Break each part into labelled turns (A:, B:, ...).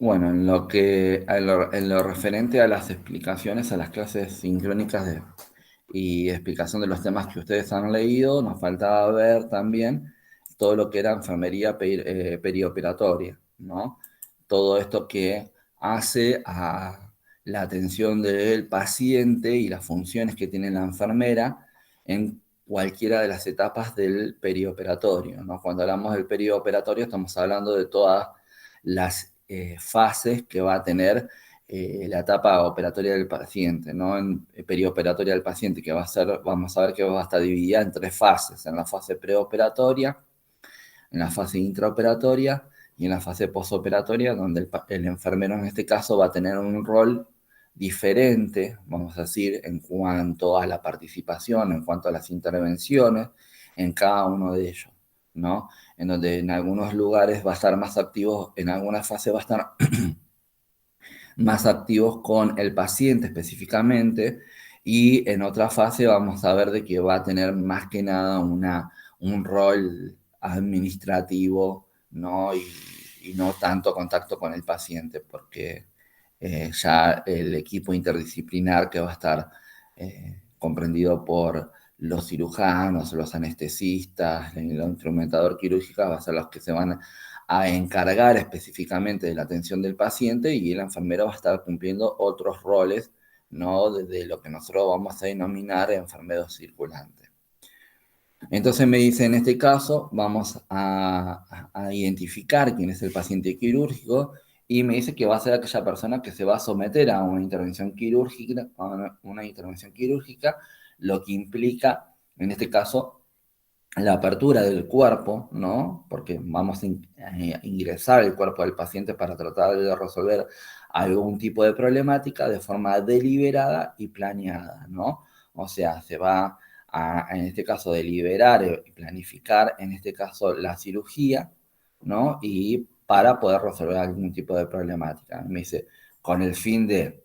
A: Bueno, en lo referente a las explicaciones, a las clases sincrónicas y explicación de los temas que ustedes han leído, nos faltaba ver también todo lo que era enfermería perioperatoria, ¿no? Todo esto que hace a la atención del paciente y las funciones que tiene la enfermera en cualquiera de las etapas del perioperatorio, ¿no? Cuando hablamos del perioperatorio estamos hablando de todas las fases que va a tener la etapa operatoria del paciente, ¿no? En perioperatoria del paciente, que va a ser, vamos a ver que va a estar dividida en tres fases: en la fase preoperatoria, en la fase intraoperatoria y en la fase postoperatoria, donde el enfermero en este caso va a tener un rol diferente, vamos a decir, en cuanto a la participación, en cuanto a las intervenciones en cada uno de ellos, ¿no? En donde en algunos lugares va a estar más activo, en alguna fase va a estar más activos con el paciente específicamente, y en otra fase vamos a ver de que va a tener más que nada un rol administrativo, ¿no? Y no tanto contacto con el paciente, porque ya el equipo interdisciplinar que va a estar comprendido por los cirujanos, los anestesistas, el instrumentador quirúrgico, va a ser los que se van a encargar específicamente de la atención del paciente, y el enfermero va a estar cumpliendo otros roles, ¿no? De lo que nosotros vamos a denominar enfermero circulante. Entonces me dice, en este caso, vamos a identificar quién es el paciente quirúrgico, y me dice que va a ser aquella persona que se va a someter a una intervención quirúrgica, lo que implica, en este caso, la apertura del cuerpo, ¿no? Porque vamos a ingresar el cuerpo del paciente para tratar de resolver algún tipo de problemática de forma deliberada y planeada, ¿no? O sea, se va en este caso, deliberar y planificar, en este caso, la cirugía, ¿no? Y para poder resolver algún tipo de problemática. Me dice, con el fin de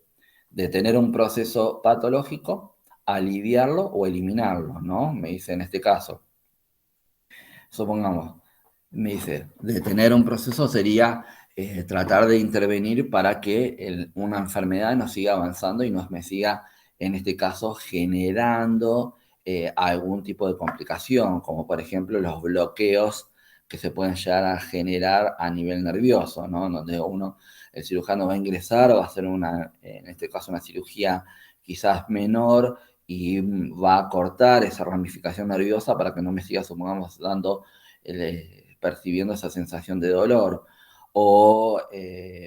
A: tener un proceso patológico, aliviarlo o eliminarlo, ¿no? Me dice, en este caso, supongamos, me dice, detener un proceso sería tratar de intervenir para que una enfermedad no siga avanzando y nos me siga, en este caso, generando algún tipo de complicación, como por ejemplo los bloqueos que se pueden llegar a generar a nivel nervioso, ¿no? Donde el cirujano va a ingresar, va a hacer en este caso, una cirugía quizás menor, y va a cortar esa ramificación nerviosa para que no me siga, supongamos, percibiendo esa sensación de dolor. O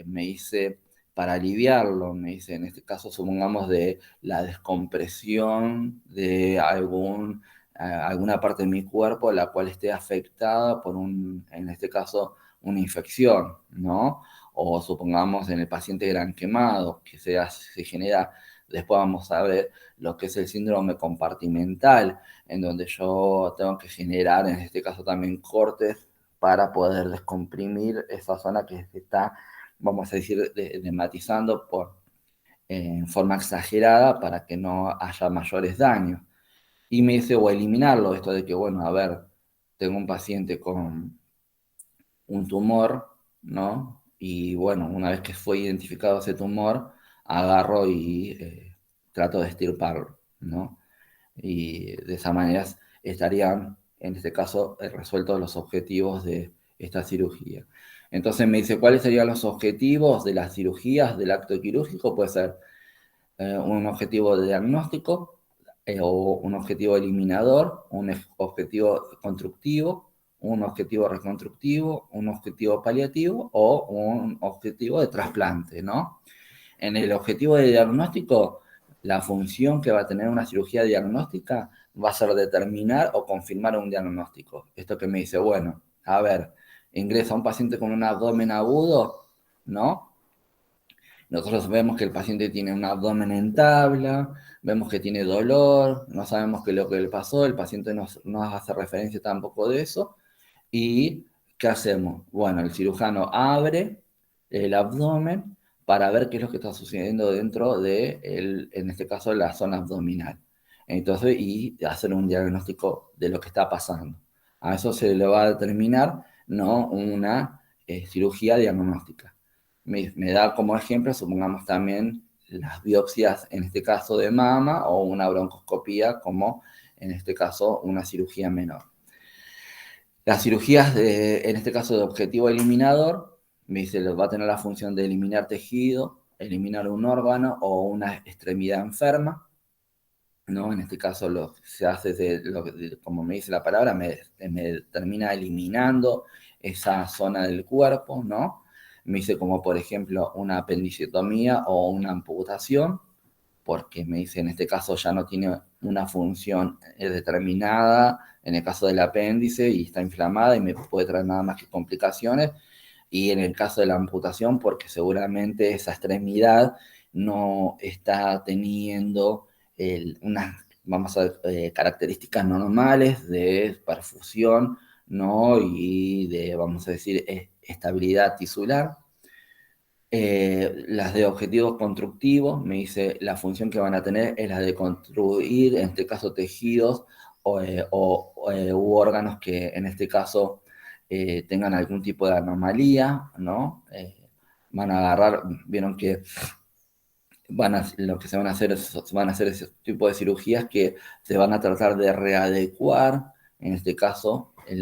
A: me dice, para aliviarlo, me dice, en este caso, supongamos, de la descompresión de alguna parte de mi cuerpo, la cual esté afectada por en este caso, una infección, ¿no? O supongamos en el paciente gran quemado, que se genera, después vamos a ver lo que es el síndrome compartimental, en donde yo tengo que generar, en este caso también, cortes para poder descomprimir esa zona que se está, vamos a decir, dematizando en forma exagerada, para que no haya mayores daños. Y me dice, o eliminarlo, esto de que, bueno, a ver, tengo un paciente con un tumor, ¿no? Y bueno, una vez que fue identificado ese tumor, agarro y trato de extirparlo, ¿no? Y de esa manera estarían, en este caso, resueltos los objetivos de esta cirugía. Entonces me dice, ¿cuáles serían los objetivos de las cirugías del acto quirúrgico? Puede ser un objetivo de diagnóstico, o un objetivo eliminador, un objetivo constructivo, un objetivo reconstructivo, un objetivo paliativo o un objetivo de trasplante, ¿no? En el objetivo de diagnóstico, la función que va a tener una cirugía diagnóstica va a ser determinar o confirmar un diagnóstico. Esto que me dice, bueno, a ver, ingresa un paciente con un abdomen agudo, ¿no? Nosotros vemos que el paciente tiene un abdomen en tabla, vemos que tiene dolor, no sabemos qué es lo que le pasó, el paciente nos hace referencia tampoco de eso. ¿Y qué hacemos? Bueno, el cirujano abre el abdomen para ver qué es lo que está sucediendo dentro en este caso, la zona abdominal. Entonces, y hacer un diagnóstico de lo que está pasando. A eso se le va a determinar, ¿no? Una cirugía diagnóstica. Me da como ejemplo, supongamos también las biopsias, en este caso de mama, o una broncoscopía, como en este caso una cirugía menor. Las cirugías, en este caso de objetivo eliminador, me dice, va a tener la función de eliminar tejido, eliminar un órgano o una extremidad enferma, ¿no? En este caso se hace, como me dice la palabra, me termina eliminando esa zona del cuerpo, ¿no? Me dice como, por ejemplo, una apendicectomía o una amputación, porque me dice, en este caso ya no tiene una función determinada, en el caso del apéndice, y está inflamada y me puede traer nada más que complicaciones, y en el caso de la amputación, porque seguramente esa extremidad no está teniendo unas, vamos a ver, características normales de perfusión, ¿no? Y de, vamos a decir, estabilidad tisular. Las de objetivos constructivos, me dice, la función que van a tener es la de construir, en este caso, tejidos u órganos que en este caso tengan algún tipo de anomalía, ¿no? Van a agarrar, vieron que lo que se van a hacer van a hacer ese tipo de cirugías que se van a tratar de readecuar, en este caso, en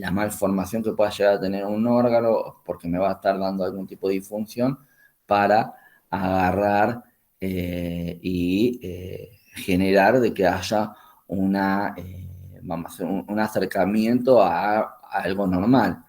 A: la malformación que pueda llegar a tener un órgano, porque me va a estar dando algún tipo de disfunción, para agarrar y generar de que haya vamos a hacer un acercamiento a algo normal.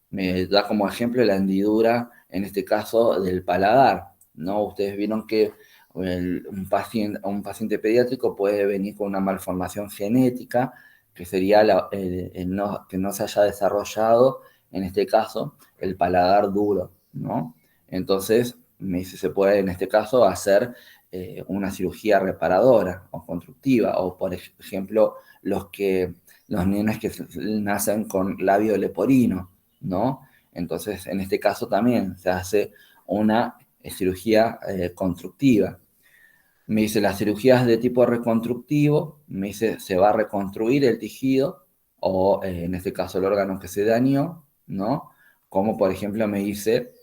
A: Me da como ejemplo la hendidura, en este caso, del paladar, ¿no? Ustedes vieron que un paciente pediátrico puede venir con una malformación genética, que sería que no se haya desarrollado, en este caso, el paladar duro, ¿no? Entonces, me dice, se puede, en este caso, hacer una cirugía reparadora o constructiva, o por ejemplo, los nenes que nacen con labio leporino, ¿no? Entonces, en este caso también se hace una cirugía constructiva. Me dice, las cirugías de tipo reconstructivo, me dice, se va a reconstruir el tejido o en este caso el órgano que se dañó, ¿no? Como por ejemplo me dice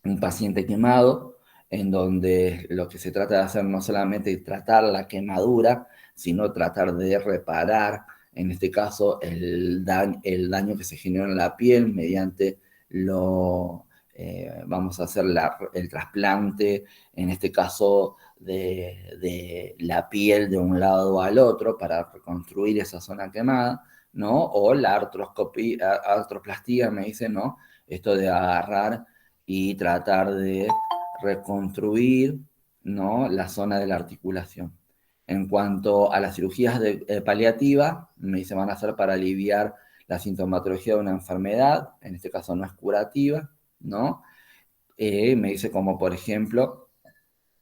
A: un paciente quemado, en donde lo que se trata de hacer no solamente tratar la quemadura, sino tratar de reparar, en este caso, el daño que se generó en la piel mediante vamos a hacer el trasplante, en este caso, de la piel de un lado al otro para reconstruir esa zona quemada, ¿no? O la artroplastía, me dice, ¿no? Esto de agarrar y tratar de reconstruir, ¿no? La zona de la articulación. En cuanto a las cirugías paliativas, me dice, van a ser para aliviar la sintomatología de una enfermedad, en este caso no es curativa, ¿no? Me dice como, por ejemplo,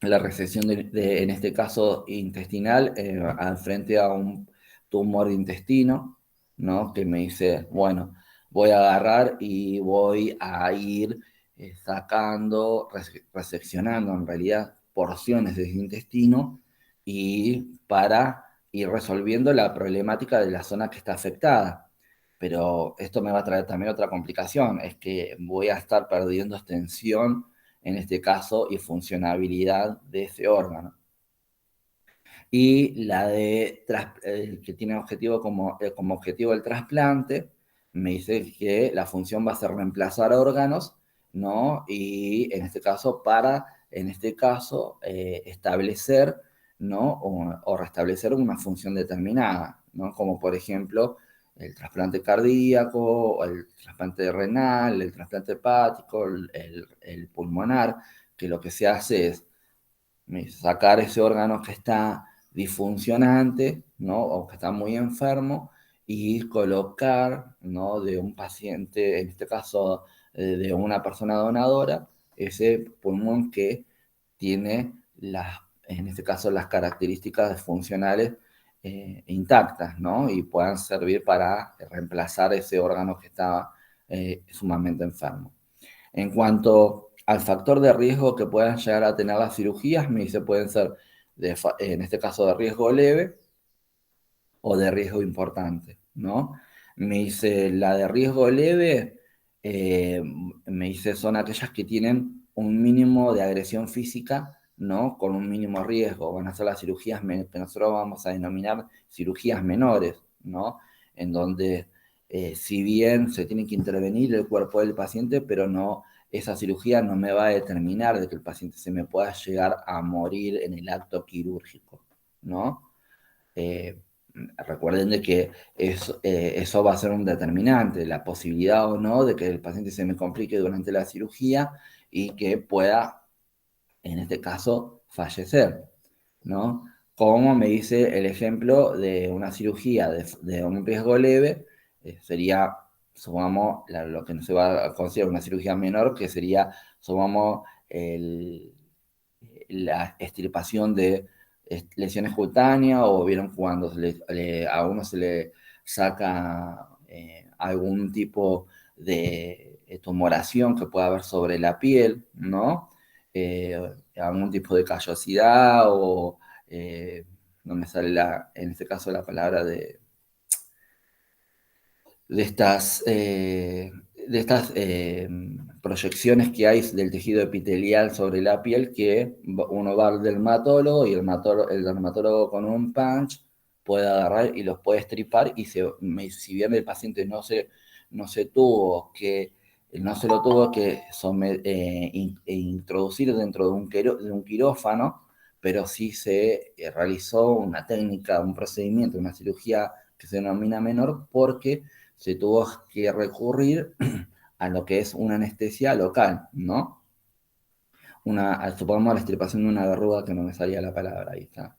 A: la resección en este caso intestinal, al frente a un tumor de intestino, ¿no? Que me dice, bueno, voy a agarrar y voy a ir sacando, reseccionando en realidad porciones de ese intestino y para ir resolviendo la problemática de la zona que está afectada. Pero esto me va a traer también otra complicación, es que voy a estar perdiendo extensión en este caso, y funcionabilidad de ese órgano. Y la que tiene objetivo como objetivo el trasplante, me dice que la función va a ser reemplazar órganos, ¿no? Y en este caso, establecer, ¿no? O restablecer una función determinada, ¿no? Como por ejemplo, el trasplante cardíaco, el trasplante renal, el trasplante hepático, el pulmonar, que lo que se hace es sacar ese órgano que está disfuncionante, ¿no? O que está muy enfermo, y colocar, ¿no? De un paciente, en este caso de una persona donadora, ese pulmón que tiene en este caso las características funcionales intactas, ¿no? Y puedan servir para reemplazar ese órgano que está sumamente enfermo. En cuanto al factor de riesgo que puedan llegar a tener las cirugías, me dice pueden ser, en este caso, de riesgo leve o de riesgo importante, ¿no? Me dice la de riesgo leve, me dice son aquellas que tienen un mínimo de agresión física, ¿no? Con un mínimo riesgo. Van a ser las cirugías que nosotros vamos a denominar cirugías menores, ¿no? En donde, si bien se tiene que intervenir el cuerpo del paciente, pero no, esa cirugía no me va a determinar de que el paciente se me pueda llegar a morir en el acto quirúrgico, ¿no? Eh, Recuerden de que eso va a ser un determinante, la posibilidad o no de que el paciente se me complique durante la cirugía y que pueda, en este caso, fallecer, ¿no? Como me dice el ejemplo de una cirugía de un riesgo leve, sería, supongamos, lo que no se va a considerar una cirugía menor, que sería, supongamos, la extirpación de lesiones cutáneas, o vieron cuando a uno se le saca algún tipo de tumoración que pueda haber sobre la piel, ¿no? Algún tipo de callosidad o no me sale en este caso la palabra de estas proyecciones que hay del tejido epitelial sobre la piel, que uno va al dermatólogo y el dermatólogo con un punch puede agarrar y los puede estripar, y si bien el paciente no se tuvo que, no se lo tuvo que introducir dentro de un quirófano, pero sí se realizó una técnica, un procedimiento, una cirugía que se denomina menor, porque se tuvo que recurrir a lo que es una anestesia local, ¿no? Supongamos la extirpación de una verruga, que no me salía la palabra, ahí está.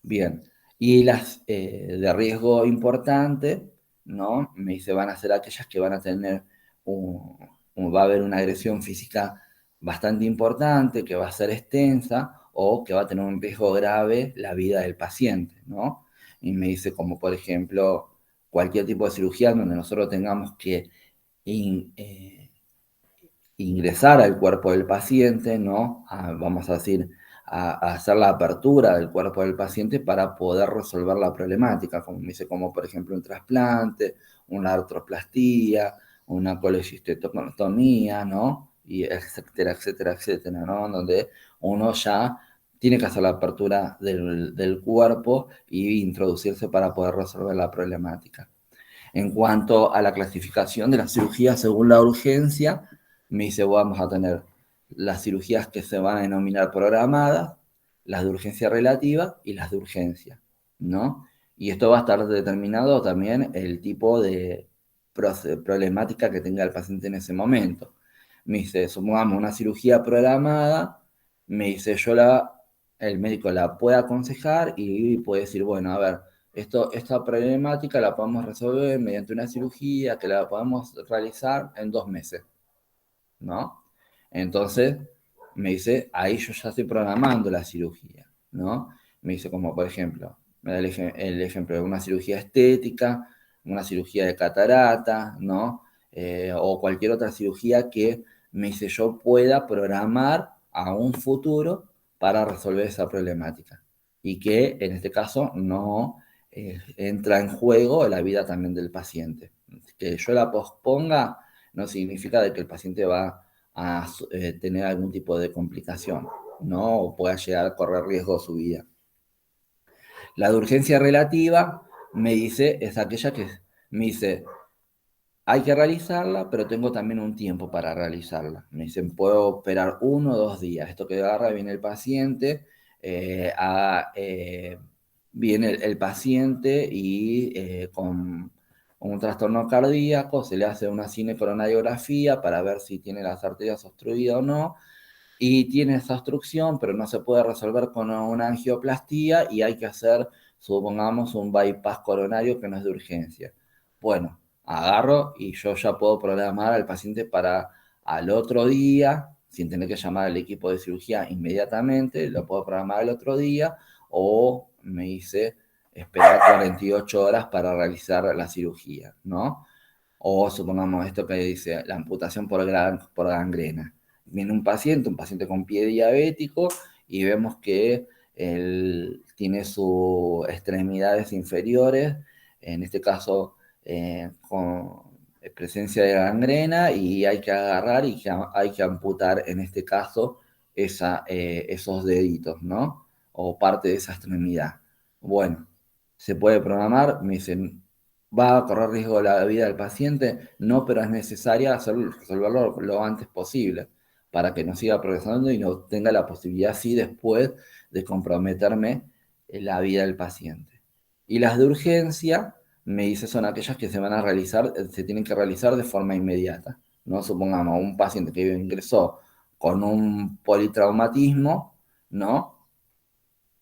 A: Bien, y las de riesgo importante, ¿no? Me dice, van a ser aquellas que van a tener, va a haber una agresión física bastante importante, que va a ser extensa, o que va a tener un riesgo grave la vida del paciente, ¿no? Y me dice, como por ejemplo, cualquier tipo de cirugía donde nosotros tengamos que in- eh, ingresar al cuerpo del paciente, ¿no? Vamos a decir, a hacer la apertura del cuerpo del paciente para poder resolver la problemática, como me dice, como por ejemplo un trasplante, una artroplastía, una colecistectomía, ¿no? Y etcétera, etcétera, etcétera, ¿no? Donde uno ya tiene que hacer la apertura del cuerpo y introducirse para poder resolver la problemática. En cuanto a la clasificación de la cirugía según la urgencia, me dice, vamos a tener las cirugías que se van a denominar programadas, las de urgencia relativa y las de urgencia, ¿no? Y esto va a estar determinado también el tipo de problemática que tenga el paciente en ese momento. Me dice, supongamos una cirugía programada, me dice, el médico la puede aconsejar y puede decir, bueno, a ver, esta problemática la podemos resolver mediante una cirugía que la podemos realizar en 2 meses, ¿no? Entonces, me dice, ahí yo ya estoy programando la cirugía, ¿no? Me dice, como por ejemplo, me da el ejemplo de una cirugía estética, una cirugía de catarata, ¿no? O cualquier otra cirugía que me dice yo pueda programar a un futuro para resolver esa problemática. Y que en este caso no entra en juego la vida también del paciente. Que yo la posponga no significa de que el paciente va a tener algún tipo de complicación, ¿no? O pueda llegar a correr riesgo de su vida. La de urgencia relativa me dice, es aquella que me dice, hay que realizarla, pero tengo también un tiempo para realizarla. Me dicen, puedo operar 1 o 2 días. Esto que agarra, viene el paciente, viene el paciente y con un trastorno cardíaco se le hace una cinecoronariografía para ver si tiene las arterias obstruidas o no, y tiene esa obstrucción, pero no se puede resolver con una angioplastía y hay que hacer, supongamos, un bypass coronario que no es de urgencia. Bueno, agarro y yo ya puedo programar al paciente para al otro día, sin tener que llamar al equipo de cirugía inmediatamente, lo puedo programar al otro día, o me dice esperar 48 horas para realizar la cirugía, ¿no? O supongamos esto que dice la amputación por gangrena. Viene un paciente con pie diabético, y vemos que él tiene sus extremidades inferiores, en este caso presencia de gangrena y hay que agarrar y hay que amputar, en este caso, esos deditos, ¿no? O parte de esa extremidad. Bueno, se puede programar, me dicen, ¿va a correr riesgo la vida del paciente? No, pero es necesaria resolverlo lo antes posible para que no siga progresando y no tenga la posibilidad, sí, después de comprometerme en la vida del paciente. Y las de urgencia, me dice, son aquellas que se van a realizar, se tienen que realizar de forma inmediata, ¿no? Supongamos un paciente que ingresó con un politraumatismo, ¿no?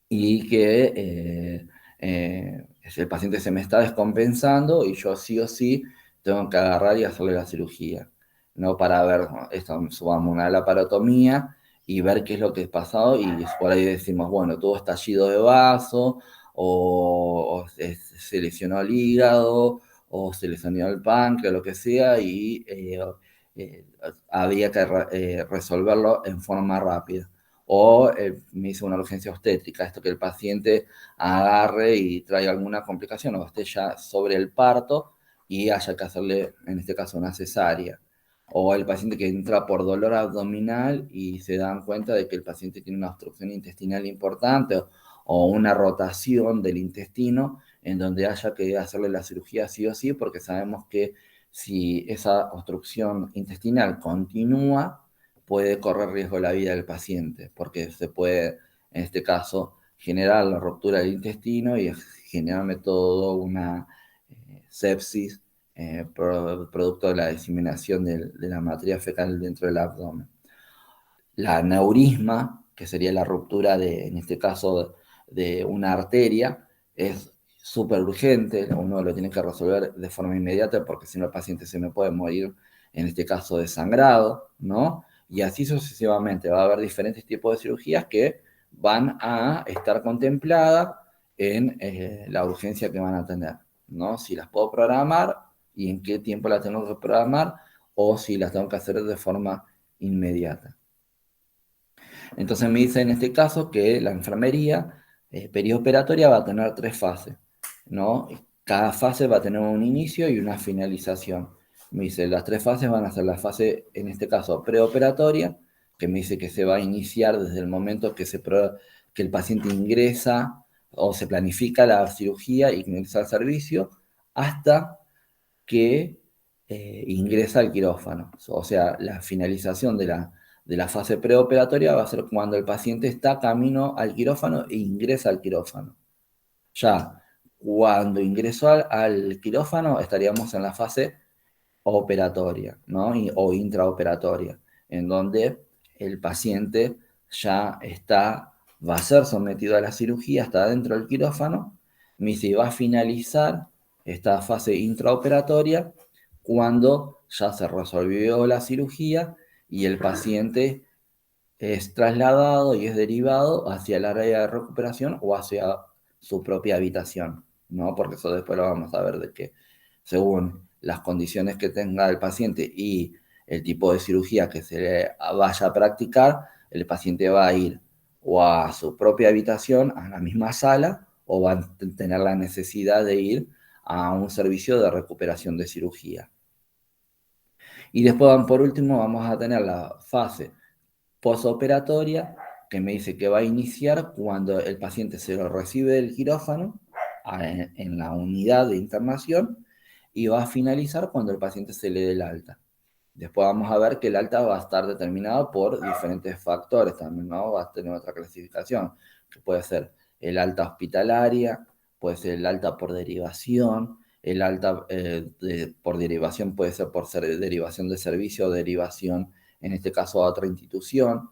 A: Y que el paciente se me está descompensando y yo sí o sí tengo que agarrar y hacerle la cirugía, ¿no? Para ver, ¿no? Esto, subamos una laparotomía y ver qué es lo que ha pasado y por ahí decimos, bueno, tuvo estallido de vaso o se lesionó el hígado o se lesionó el páncreas, lo que sea, y eh, había que resolverlo en forma rápida. O me hice una urgencia obstétrica, esto que el paciente agarre y traiga alguna complicación o esté ya sobre el parto y haya que hacerle, en este caso, una cesárea. O el paciente que entra por dolor abdominal y se dan cuenta de que el paciente tiene una obstrucción intestinal importante o una rotación del intestino en donde haya que hacerle la cirugía sí o sí, porque sabemos que si esa obstrucción intestinal continúa, puede correr riesgo la vida del paciente, porque se puede, en este caso, generar la ruptura del intestino y generarme todo una sepsis producto de la diseminación de la materia fecal dentro del abdomen. La aneurisma, que sería la ruptura de, en este caso, de una arteria, es súper urgente, uno lo tiene que resolver de forma inmediata porque si no el paciente se me puede morir, en este caso, desangrado, ¿no? Y así sucesivamente, va a haber diferentes tipos de cirugías que van a estar contempladas en la urgencia que van a tener, ¿no? Si las puedo programar y en qué tiempo las tengo que programar o si las tengo que hacer de forma inmediata. Entonces me dice en este caso que la enfermería perioperatoria va a tener tres fases, ¿no? Cada fase va a tener un inicio y una finalización. Me dice, las tres fases van a ser la fase, en este caso, preoperatoria, que me dice que se va a iniciar desde el momento que el paciente ingresa o se planifica la cirugía y ingresa al servicio, hasta que ingresa al quirófano. O sea, la finalización de la fase preoperatoria va a ser cuando el paciente está camino al quirófano e ingresa al quirófano. Ya cuando ingresó al quirófano estaríamos en la fase operatoria, ¿no? O intraoperatoria, en donde el paciente ya va a ser sometido a la cirugía, está dentro del quirófano, y se va a finalizar esta fase intraoperatoria cuando ya se resolvió la cirugía y el paciente es trasladado y es derivado hacia el área de recuperación o hacia su propia habitación, ¿no? Porque eso después lo vamos a ver de que según las condiciones que tenga el paciente y el tipo de cirugía que se le vaya a practicar, el paciente va a ir o a su propia habitación, a la misma sala, o va a tener la necesidad de ir a un servicio de recuperación de cirugía. Y después, por último, vamos a tener la fase posoperatoria, que me dice que va a iniciar cuando el paciente se lo recibe del quirófano en la unidad de internación y va a finalizar cuando el paciente se le dé el alta. Después vamos a ver que el alta va a estar determinado por diferentes factores también, ¿no? Va a tener otra clasificación, que puede ser el alta hospitalaria, puede ser el alta por derivación, el alta por derivación puede ser por derivación de servicio o derivación, en este caso, a otra institución,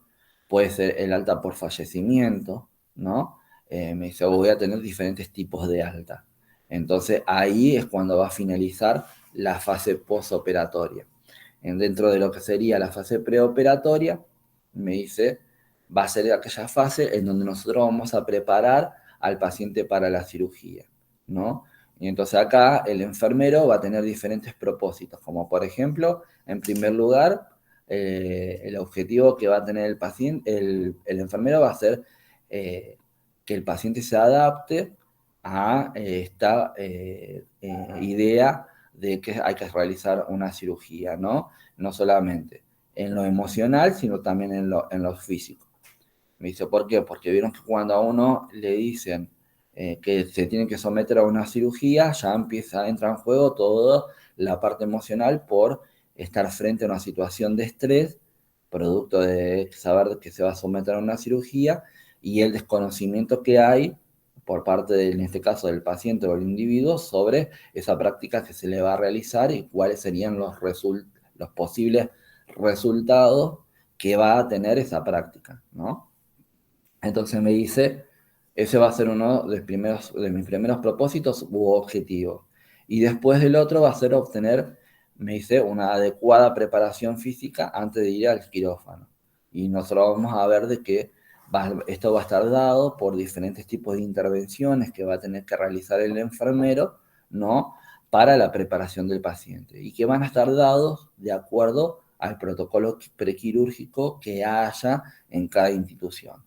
A: puede ser el alta por fallecimiento, ¿no? Me dice, voy a tener diferentes tipos de alta. Entonces ahí es cuando va a finalizar la fase posoperatoria. Dentro de lo que sería la fase preoperatoria, me dice, va a ser aquella fase en donde nosotros vamos a preparar al paciente para la cirugía, ¿no? Y entonces acá el enfermero va a tener diferentes propósitos, como por ejemplo, en primer lugar, el objetivo que va a tener el paciente, el enfermero va a ser que el paciente se adapte a esta idea de que hay que realizar una cirugía, ¿no? No solamente en lo emocional, sino también en lo físico. Me dice, ¿por qué? Porque vieron que cuando a uno le dicen que se tiene que someter a una cirugía, ya entra en juego toda la parte emocional por estar frente a una situación de estrés, producto de saber que se va a someter a una cirugía, y el desconocimiento que hay por parte, en este caso, del paciente o el individuo sobre esa práctica que se le va a realizar y cuáles serían los posibles resultados que va a tener esa práctica, ¿no? Entonces me dice, ese va a ser uno de mis primeros propósitos u objetivos. Y después del otro va a ser obtener, me dice, una adecuada preparación física antes de ir al quirófano. Y nosotros vamos a ver de que esto va a estar dado por diferentes tipos de intervenciones que va a tener que realizar el enfermero, ¿no? Para la preparación del paciente. Y que van a estar dados de acuerdo al protocolo prequirúrgico que haya en cada institución,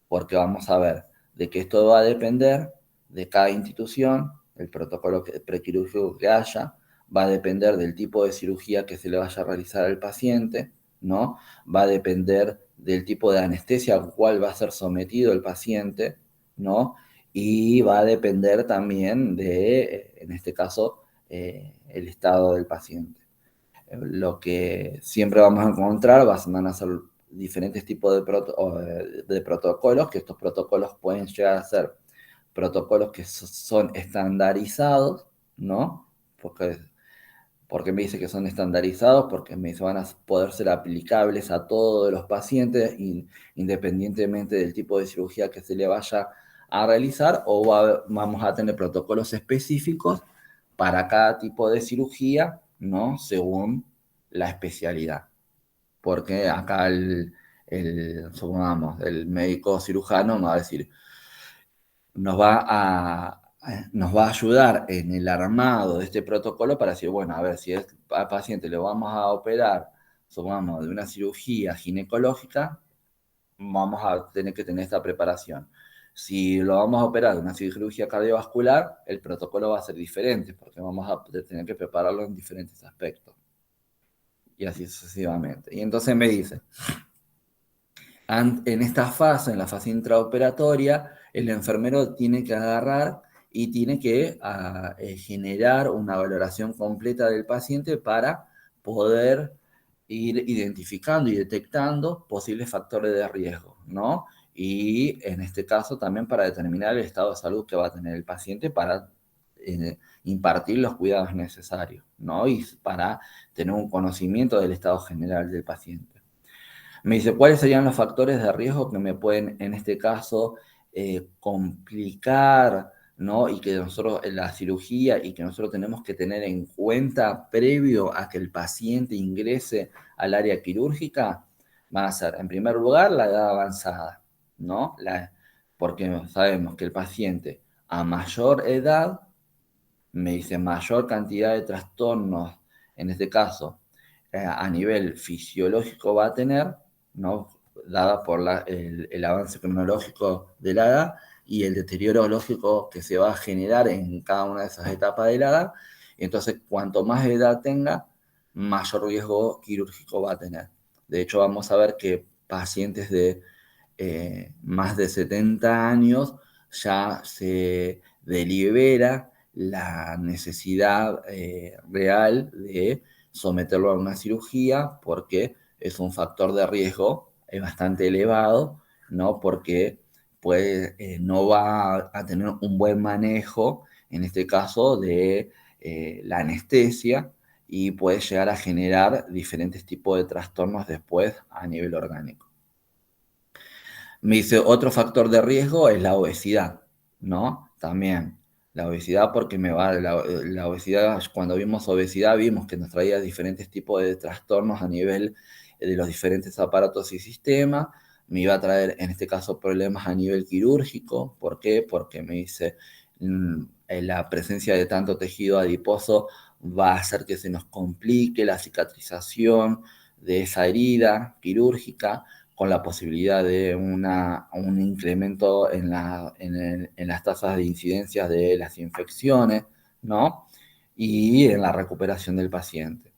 A: porque vamos a ver de que esto va a depender de cada institución, el protocolo prequirúrgico que haya, va a depender del tipo de cirugía que se le vaya a realizar al paciente, ¿no? Va a depender del tipo de anestesia al cual va a ser sometido el paciente, ¿no? Y va a depender también de, en este caso, el estado del paciente. Lo que siempre vamos a encontrar van a ser diferentes tipos de protocolos, que estos protocolos pueden llegar a ser protocolos que son estandarizados, ¿no? Porque me dice que son estandarizados, porque me dice van a poder ser aplicables a todos los pacientes, independientemente del tipo de cirugía que se le vaya a realizar, o vamos a tener protocolos específicos para cada tipo de cirugía, ¿no? Según la especialidad. Porque acá supongamos, el médico cirujano nos va a decir, nos va a ayudar en el armado de este protocolo para decir, bueno, a ver, si al paciente le vamos a operar, supongamos, de una cirugía ginecológica, vamos a tener que tener esta preparación. Si lo vamos a operar de una cirugía cardiovascular, el protocolo va a ser diferente, porque vamos a tener que prepararlo en diferentes aspectos. Y así sucesivamente. Y entonces me dice, en esta fase, en la fase intraoperatoria, el enfermero tiene que agarrar y tiene que generar una valoración completa del paciente para poder ir identificando y detectando posibles factores de riesgo, ¿no? Y en este caso también para determinar el estado de salud que va a tener el paciente para impartir los cuidados necesarios, ¿no? Y para tener un conocimiento del estado general del paciente. Me dice, ¿cuáles serían los factores de riesgo que me pueden, en este caso, complicar, ¿no? Y que nosotros, en la cirugía, y que nosotros tenemos que tener en cuenta previo a que el paciente ingrese al área quirúrgica? Van a ser, en primer lugar, la edad avanzada, ¿no? Porque sabemos que el paciente a mayor edad, me dice, mayor cantidad de trastornos, en este caso, a nivel fisiológico va a tener, ¿no? Dada por el avance cronológico de la edad y el deterioro lógico que se va a generar en cada una de esas etapas de la edad. Entonces, cuanto más edad tenga, mayor riesgo quirúrgico va a tener. De hecho, vamos a ver que pacientes de más de 70 años ya se delibera la necesidad real de someterlo a una cirugía porque es un factor de riesgo bastante elevado, ¿no? Porque no va a tener un buen manejo, en este caso, de la anestesia, y puede llegar a generar diferentes tipos de trastornos después a nivel orgánico. Me dice, otro factor de riesgo es la obesidad, ¿no? También la obesidad, porque la obesidad, cuando vimos obesidad, vimos que nos traía diferentes tipos de trastornos a nivel de los diferentes aparatos y sistemas. Me iba a traer, en este caso, problemas a nivel quirúrgico. ¿Por qué? Porque me dice, la presencia de tanto tejido adiposo va a hacer que se nos complique la cicatrización de esa herida quirúrgica, con la posibilidad de un incremento en las tasas de incidencia de las infecciones, ¿no? y en la recuperación del paciente.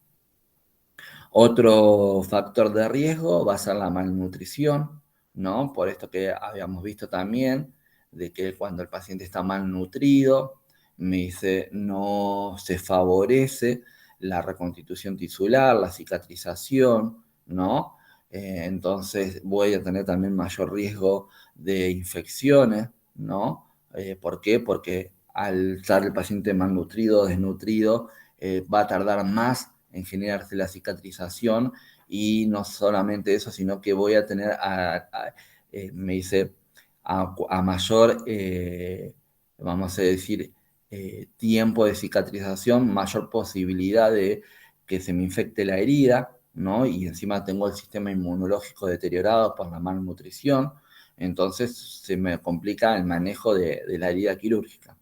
A: Otro factor de riesgo va a ser la malnutrición, ¿no? Por esto que habíamos visto también, de que cuando el paciente está malnutrido, me dice, no se favorece la reconstitución tisular, la cicatrización, ¿no? Entonces voy a tener también mayor riesgo de infecciones, ¿no? ¿Por qué? Porque al estar el paciente malnutrido, desnutrido, va a tardar más en generarse la cicatrización y no solamente eso, sino que voy a tener, me dice, a mayor, vamos a decir, tiempo de cicatrización, mayor posibilidad de que se me infecte la herida, ¿no? Y encima tengo el sistema inmunológico deteriorado por la malnutrición, entonces se me complica el manejo de la herida quirúrgica.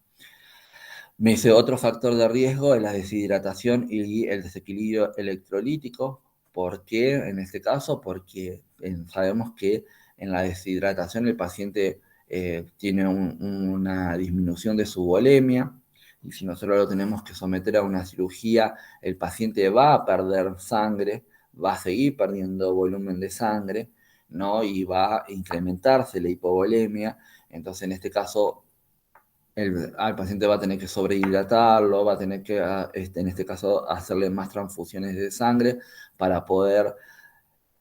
A: Me dice, otro factor de riesgo es la deshidratación y el desequilibrio electrolítico. ¿Por qué en este caso? Porque sabemos que en la deshidratación el paciente tiene una disminución de su volemia y si nosotros lo tenemos que someter a una cirugía, el paciente va a perder sangre, va a seguir perdiendo volumen de sangre, ¿no? Y va a incrementarse la hipovolemia. Entonces, en este caso, al paciente va a tener que sobrehidratarlo, va a tener que, en este caso, hacerle más transfusiones de sangre para poder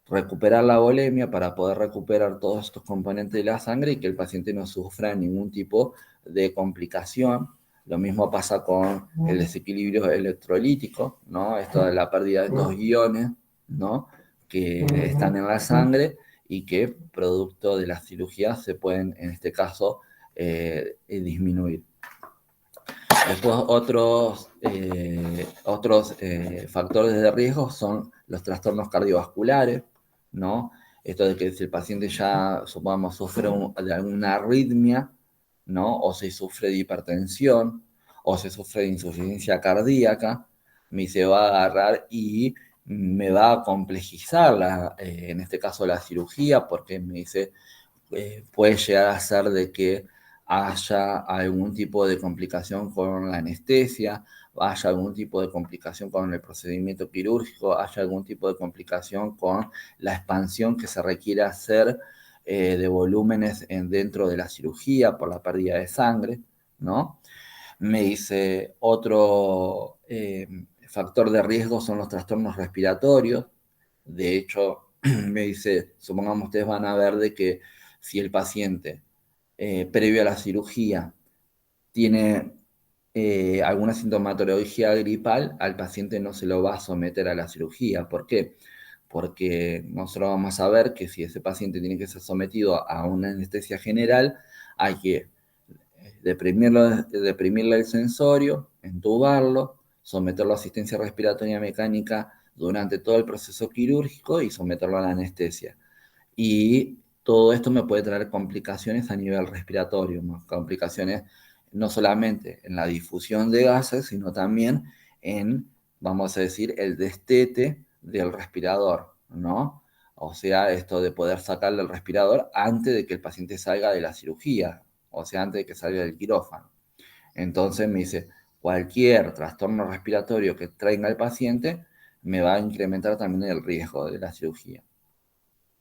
A: recuperar la volemia, para poder recuperar todos estos componentes de la sangre y que el paciente no sufra ningún tipo de complicación. Lo mismo pasa con el desequilibrio electrolítico, ¿no? Esto de la pérdida de estos iones, ¿no? Que están en la sangre y que producto de la cirugía se pueden, en este caso, disminuir. Después otros factores de riesgo son los trastornos cardiovasculares, ¿no? Esto de que si el paciente ya, supongamos, sufre de alguna arritmia, ¿no? O se sufre de hipertensión, o se sufre de insuficiencia cardíaca, me se va a agarrar y me va a complejizar, en este caso, la cirugía, porque me dice, puede llegar a ser de que haya algún tipo de complicación con la anestesia, haya algún tipo de complicación con el procedimiento quirúrgico, haya algún tipo de complicación con la expansión que se requiere hacer de volúmenes dentro de la cirugía por la pérdida de sangre, ¿no? Me dice otro factor de riesgo son los trastornos respiratorios. De hecho, me dice, supongamos ustedes van a ver de que si el paciente previo a la cirugía tiene alguna sintomatología gripal, al paciente no se lo va a someter a la cirugía. ¿Por qué? Porque nosotros vamos a ver que si ese paciente tiene que ser sometido a una anestesia general, hay que deprimirle el sensorio, entubarlo, someterlo a asistencia respiratoria mecánica durante todo el proceso quirúrgico y someterlo a la anestesia. Y todo esto me puede traer complicaciones a nivel respiratorio, ¿no? Complicaciones no solamente en la difusión de gases, sino también en, vamos a decir, el destete del respirador, ¿no? O sea, esto de poder sacarle el respirador antes de que el paciente salga de la cirugía, o sea, antes de que salga del quirófano. Entonces me dice, cualquier trastorno respiratorio que traiga el paciente me va a incrementar también el riesgo de la cirugía.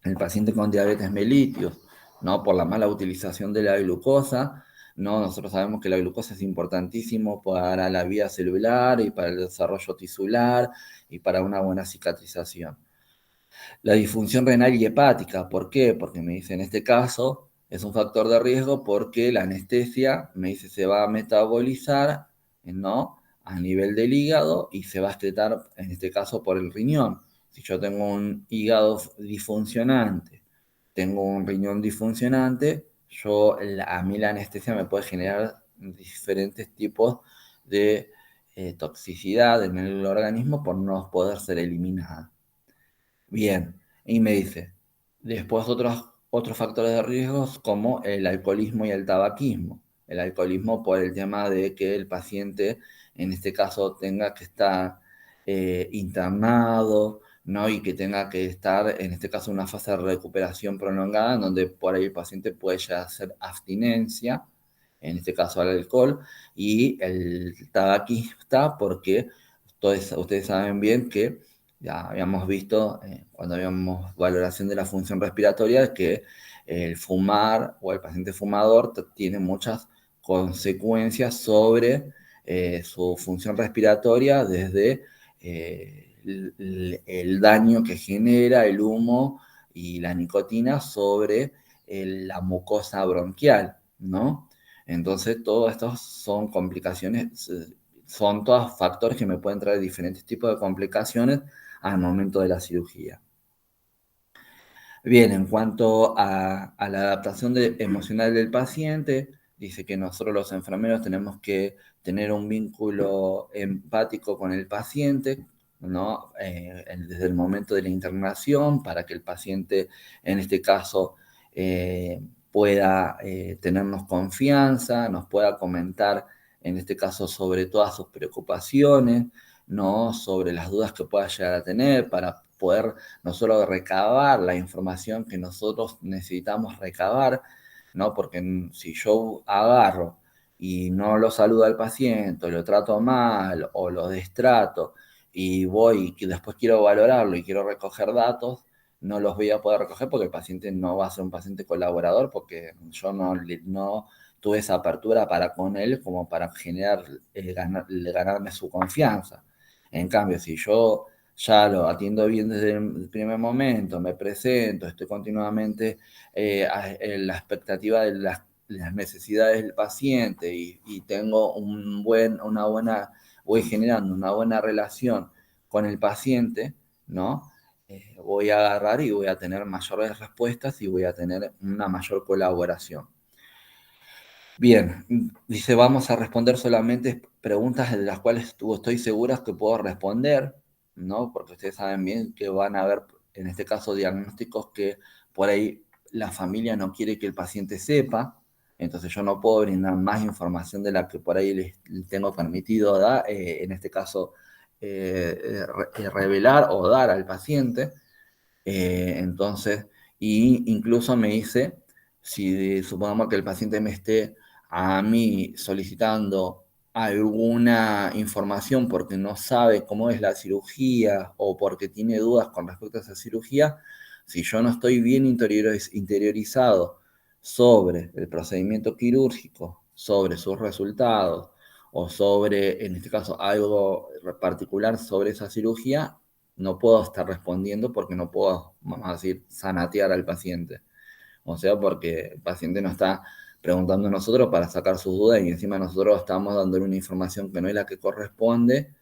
A: El paciente con diabetes mellitus, ¿no? Por la mala utilización de la glucosa, ¿no? Nosotros sabemos que la glucosa es importantísimo para la vida celular y para el desarrollo tisular y para una buena cicatrización. La disfunción renal y hepática, ¿por qué? Porque me dice, en este caso es un factor de riesgo porque la anestesia, me dice, se va a metabolizar, ¿no? A nivel del hígado y se va a excretar, en este caso, por el riñón. Si yo tengo un hígado disfuncionante, tengo un riñón disfuncionante, a mí la anestesia me puede generar diferentes tipos de toxicidad en el organismo por no poder ser eliminada. Bien, y me dice, después otros factores de riesgos como el alcoholismo y el tabaquismo. El alcoholismo por el tema de que el paciente, en este caso, tenga que estar internado, ¿no? Y que tenga que estar, en este caso, en una fase de recuperación prolongada, en donde por ahí el paciente puede ya hacer abstinencia, en este caso al alcohol, y el tabaquista porque ustedes saben bien que ya habíamos visto cuando habíamos valoración de la función respiratoria que el fumar o el paciente fumador tiene muchas consecuencias sobre su función respiratoria desde el daño que genera el humo y la nicotina sobre la mucosa bronquial, ¿no? Entonces, todos estos son complicaciones, son todos factores que me pueden traer diferentes tipos de complicaciones al momento de la cirugía. Bien, en cuanto a la adaptación emocional del paciente, dice que nosotros los enfermeros tenemos que tener un vínculo empático con el paciente, ¿no? Desde el momento de la internación, para que el paciente, en este caso, pueda tenernos confianza, nos pueda comentar, en este caso, sobre todas sus preocupaciones, ¿no? Sobre las dudas que pueda llegar a tener, para poder no solo recabar la información que nosotros necesitamos recabar, ¿no? Porque si yo agarro y no lo saludo al paciente, lo trato mal o lo destrato y voy y después quiero valorarlo y quiero recoger datos, no los voy a poder recoger porque el paciente no va a ser un paciente colaborador porque yo no tuve esa apertura para con él como para generar, ganarme su confianza. En cambio, si yo ya lo atiendo bien desde el primer momento, me presento, estoy continuamente en la expectativa de las necesidades del paciente y tengo voy generando una buena relación con el paciente, ¿no? Voy a agarrar y voy a tener mayores respuestas y voy a tener una mayor colaboración. Bien, dice, vamos a responder solamente preguntas de las cuales estoy segura que puedo responder, ¿no? Porque ustedes saben bien que van a haber, en este caso, diagnósticos que por ahí la familia no quiere que el paciente sepa, entonces yo no puedo brindar más información de la que por ahí les tengo permitido dar, en este caso, revelar o dar al paciente. Entonces, y incluso me dice, si supongamos que el paciente me esté a mí solicitando alguna información porque no sabe cómo es la cirugía o porque tiene dudas con respecto a esa cirugía, si yo no estoy bien interiorizado sobre el procedimiento quirúrgico, sobre sus resultados o sobre, en este caso, algo particular sobre esa cirugía, no puedo estar respondiendo porque no puedo, vamos a decir, sanatear al paciente. O sea, porque el paciente nos está preguntando a nosotros para sacar sus dudas y encima nosotros estamos dándole una información que no es la que corresponde,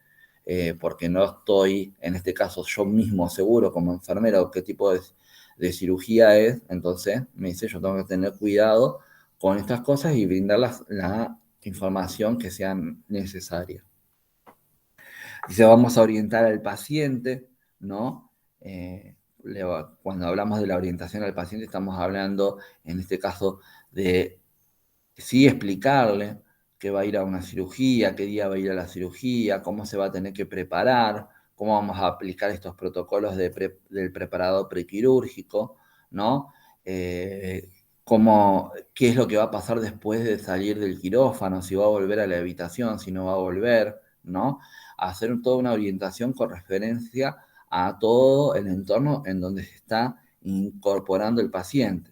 A: porque no estoy, en este caso, yo mismo seguro como enfermero qué tipo de cirugía es. Entonces me dice, yo tengo que tener cuidado con estas cosas y brindar la información que sea necesaria. Dice, vamos a orientar al paciente, ¿no? Cuando hablamos de la orientación al paciente, estamos hablando, en este caso, de sí explicarle que va a ir a una cirugía, qué día va a ir a la cirugía, cómo se va a tener que preparar, cómo vamos a aplicar estos protocolos del preparado prequirúrgico, ¿no? Qué es lo que va a pasar después de salir del quirófano, si va a volver a la habitación, si no va a volver, ¿no? Hacer toda una orientación con referencia a todo el entorno en donde se está incorporando el paciente.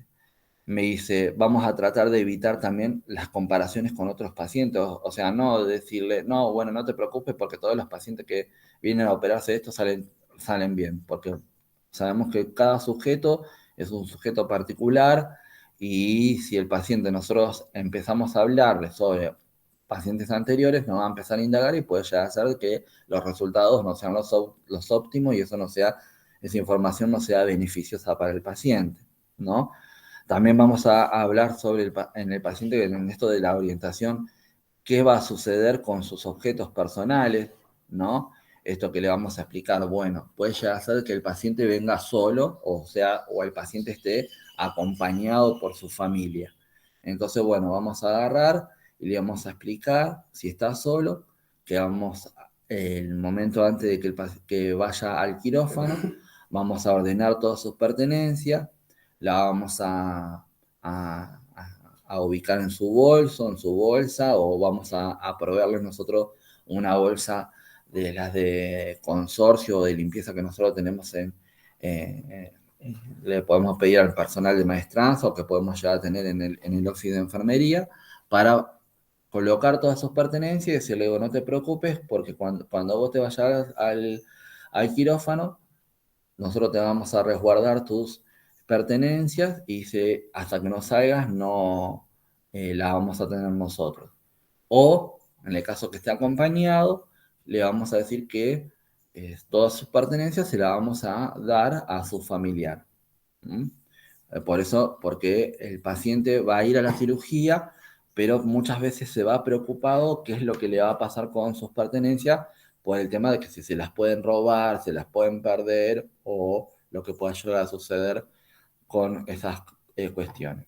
A: Me dice, vamos a tratar de evitar también las comparaciones con otros pacientes, o sea, no decirle, no, bueno, no te preocupes porque todos los pacientes que vienen a operarse de esto salen bien, porque sabemos que cada sujeto es un sujeto particular y si el paciente nosotros empezamos a hablarle sobre pacientes anteriores, nos va a empezar a indagar y puede llegar a ser que los resultados no sean los óptimos y esa información no sea beneficiosa para el paciente, ¿no? También vamos a hablar sobre en el paciente, en esto de la orientación, qué va a suceder con sus objetos personales, ¿no? Esto que le vamos a explicar, bueno, puede llegar a ser que el paciente venga solo, o el paciente esté acompañado por su familia. Entonces, bueno, vamos a agarrar y le vamos a explicar si está solo, que el momento antes de que vaya al quirófano, vamos a ordenar todas sus pertenencias, la vamos a a ubicar en su bolso, en su bolsa, o vamos a proveerles nosotros una bolsa de las de consorcio o de limpieza que nosotros tenemos le podemos pedir al personal de maestranza o que podemos ya tener en el óxido de enfermería para colocar todas sus pertenencias y decirle, no te preocupes porque cuando vos te vayas al quirófano, nosotros te vamos a resguardar tus pertenencias y hasta que no salgas no la vamos a tener nosotros. O, en el caso que esté acompañado, le vamos a decir que todas sus pertenencias se las vamos a dar a su familiar. ¿Mm? Por eso, porque el paciente va a ir a la cirugía, pero muchas veces se va preocupado qué es lo que le va a pasar con sus pertenencias por el tema de que si se las pueden robar, se las pueden perder o lo que pueda llegar a suceder con esas cuestiones.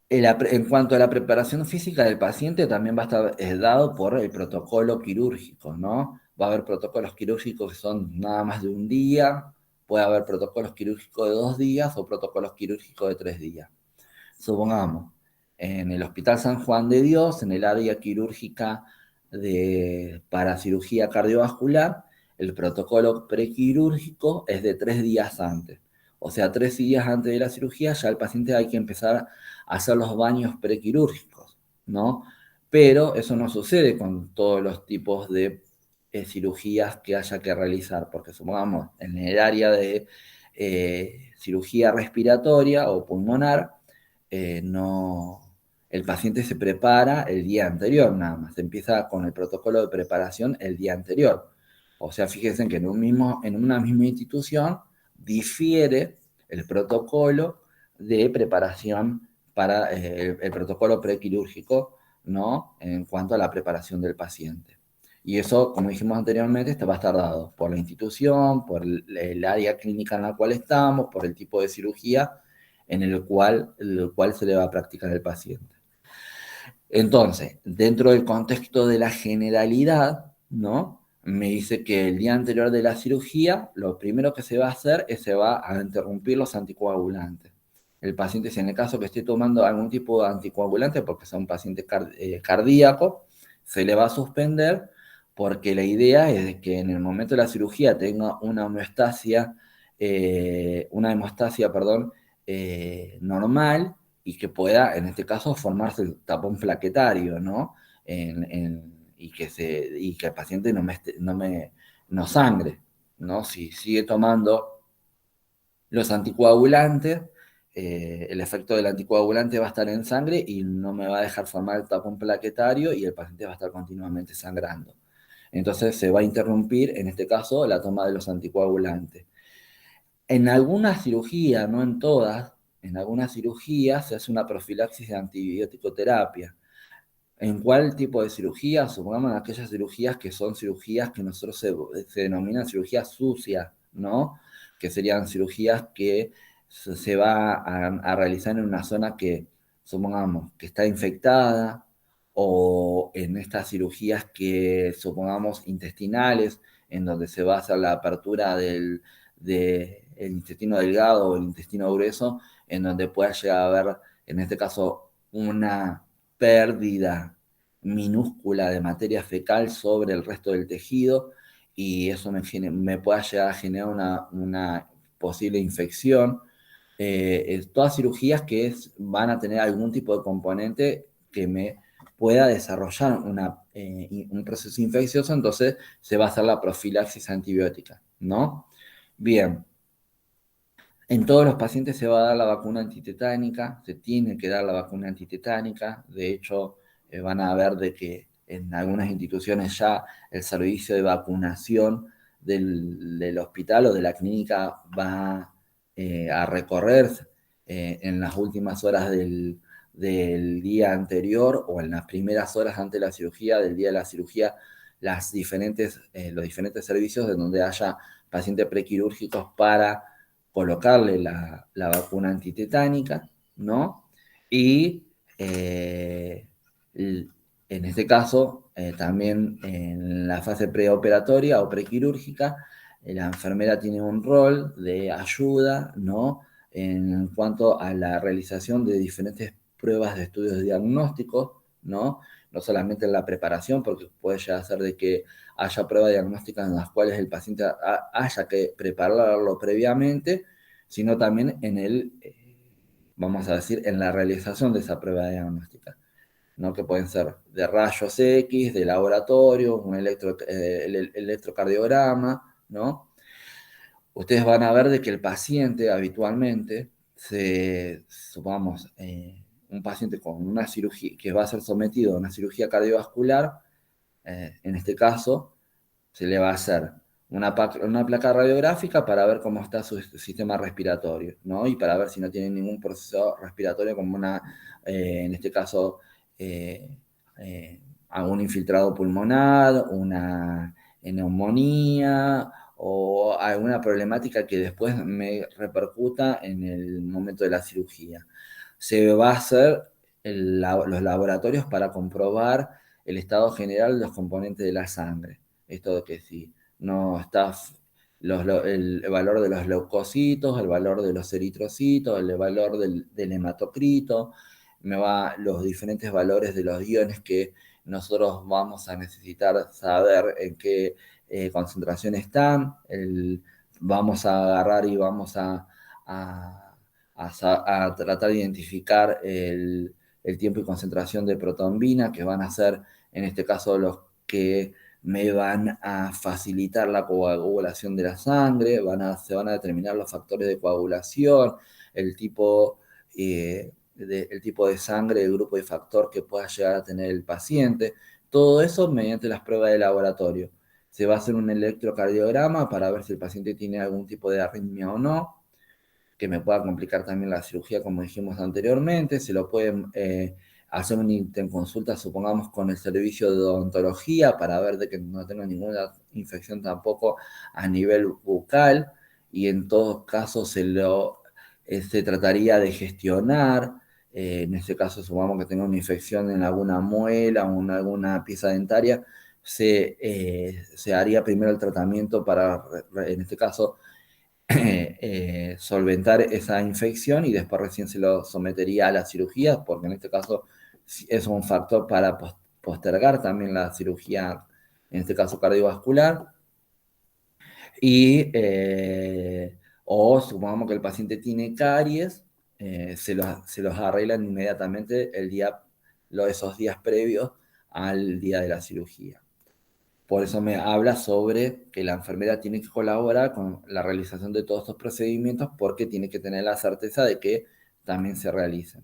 A: En cuanto a la preparación física del paciente, también va a estar dado por el protocolo quirúrgico, ¿no? Va a haber protocolos quirúrgicos que son nada más de un día, puede haber protocolos quirúrgicos de 2 días o protocolos quirúrgicos de 3 días. Supongamos, en el Hospital San Juan de Dios, en el área quirúrgica para cirugía cardiovascular, el protocolo prequirúrgico es de 3 días antes. O sea, 3 días antes de la cirugía ya el paciente hay que empezar a hacer los baños prequirúrgicos, ¿no? Pero eso no sucede con todos los tipos de cirugías que haya que realizar, porque supongamos en el área de cirugía respiratoria o pulmonar, no, el paciente se prepara el día anterior nada más, se empieza con el protocolo de preparación el día anterior. O sea, fíjense que en una misma institución difiere el protocolo de preparación para el protocolo prequirúrgico, ¿no? En cuanto a la preparación del paciente. Y eso, como dijimos anteriormente, va a estar dado por la institución, por el área clínica en la cual estamos, por el tipo de cirugía en el cual se le va a practicar al paciente. Entonces, dentro del contexto de la generalidad, ¿no? Me dice que el día anterior de la cirugía, lo primero que se va a hacer es se va a interrumpir los anticoagulantes. El paciente, si en el caso que esté tomando algún tipo de anticoagulante, porque sea un paciente cardíaco, se le va a suspender porque la idea es que en el momento de la cirugía tenga una hemostasia, perdón, normal y que pueda, en este caso, formarse el tapón plaquetario, ¿no? Y que el paciente no sangre, ¿no? Si sigue tomando los anticoagulantes, el efecto del anticoagulante va a estar en sangre y no me va a dejar formar el tapón plaquetario y el paciente va a estar continuamente sangrando. Entonces se va a interrumpir, en este caso, la toma de los anticoagulantes. En algunas cirugías, no en todas, en algunas cirugías se hace una profilaxis de antibiótico-terapia. ¿En cuál tipo de cirugía? Supongamos aquellas cirugías que son cirugías que nosotros se denominan cirugías sucias, ¿no? Que serían cirugías que se va a realizar en una zona que, supongamos, que está infectada, o en estas cirugías que, supongamos, intestinales, en donde se va a hacer la apertura del intestino delgado o el intestino grueso, en donde pueda llegar a haber, en este caso, una pérdida minúscula de materia fecal sobre el resto del tejido y eso me pueda llegar a generar una posible infección. Todas cirugías que van a tener algún tipo de componente que me pueda desarrollar un proceso infeccioso, entonces se va a hacer la profilaxis antibiótica, ¿no? Bien, en todos los pacientes se va a dar la vacuna antitetánica, se tiene que dar la vacuna antitetánica, de hecho van a ver de que en algunas instituciones ya el servicio de vacunación del hospital o de la clínica va a recorrer en las últimas horas del día anterior o en las primeras horas antes de la cirugía, del día de la cirugía, los diferentes servicios en donde haya pacientes prequirúrgicos para colocarle la vacuna antitetánica, ¿no? Y en este caso, también en la fase preoperatoria o prequirúrgica, la enfermera tiene un rol de ayuda, ¿no? en cuanto a la realización de diferentes pruebas de estudios diagnósticos, ¿no? No solamente en la preparación, porque puede llegar a ser de que haya pruebas diagnósticas en las cuales el paciente haya que prepararlo previamente, sino también en vamos a decir, en la realización de esa prueba diagnóstica, ¿no? Que pueden ser de rayos X, de laboratorio, el electrocardiograma, ¿no? Ustedes van a ver de que el paciente habitualmente, supongamos, un paciente con una cirugía, que va a ser sometido a una cirugía cardiovascular, en este caso, se le va a hacer una placa radiográfica para ver cómo está su sistema respiratorio, ¿no? Y para ver si no tiene ningún proceso respiratorio como en este caso, eh, algún infiltrado pulmonar, una neumonía o alguna problemática que después me repercuta en el momento de la cirugía. Se va a hacer los laboratorios para comprobar el estado general de los componentes de la sangre. Esto de que si no está el valor de los leucocitos, el valor de los eritrocitos, el valor del hematocrito, los diferentes valores de los iones que nosotros vamos a necesitar saber en qué concentración están. Vamos a agarrar y vamos a, a tratar de identificar el tiempo y concentración de protombina, que van a ser en este caso los que me van a facilitar la coagulación de la sangre, se van a determinar los factores de coagulación, el tipo, el tipo de sangre, el grupo de factor que pueda llegar a tener el paciente. Todo eso mediante las pruebas de laboratorio. Se va a hacer un electrocardiograma para ver si el paciente tiene algún tipo de arritmia o no, que me pueda complicar también la cirugía, como dijimos anteriormente. Se lo pueden hacer una interconsulta, supongamos, con el servicio de odontología para ver de que no tenga ninguna infección tampoco a nivel bucal, y en todos casos se trataría de gestionar. En este caso, supongamos que tenga una infección en alguna muela o en alguna pieza dentaria, se haría primero el tratamiento para, en este caso, solventar esa infección, y después recién se lo sometería a la cirugía, porque en este caso es un factor para postergar también la cirugía, en este caso cardiovascular. O supongamos que el paciente tiene caries, se los arreglan inmediatamente esos días previos al día de la cirugía. Por eso me habla sobre que la enfermera tiene que colaborar con la realización de todos estos procedimientos, porque tiene que tener la certeza de que también se realicen.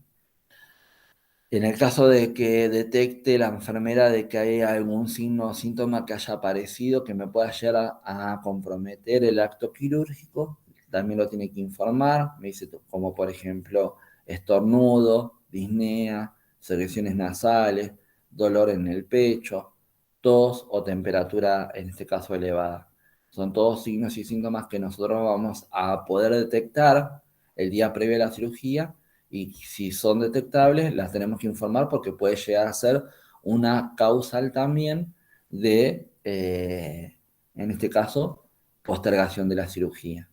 A: En el caso de que detecte la enfermera de que hay algún signo o síntoma que haya aparecido que me pueda llegar a comprometer el acto quirúrgico, también lo tiene que informar. Me dice, como por ejemplo estornudo, disnea, secreciones nasales, dolor en el pecho, tos o temperatura, en este caso elevada. Son todos signos y síntomas que nosotros vamos a poder detectar el día previo a la cirugía, y si son detectables, las tenemos que informar, porque puede llegar a ser una causal también de, en este caso, postergación de la cirugía.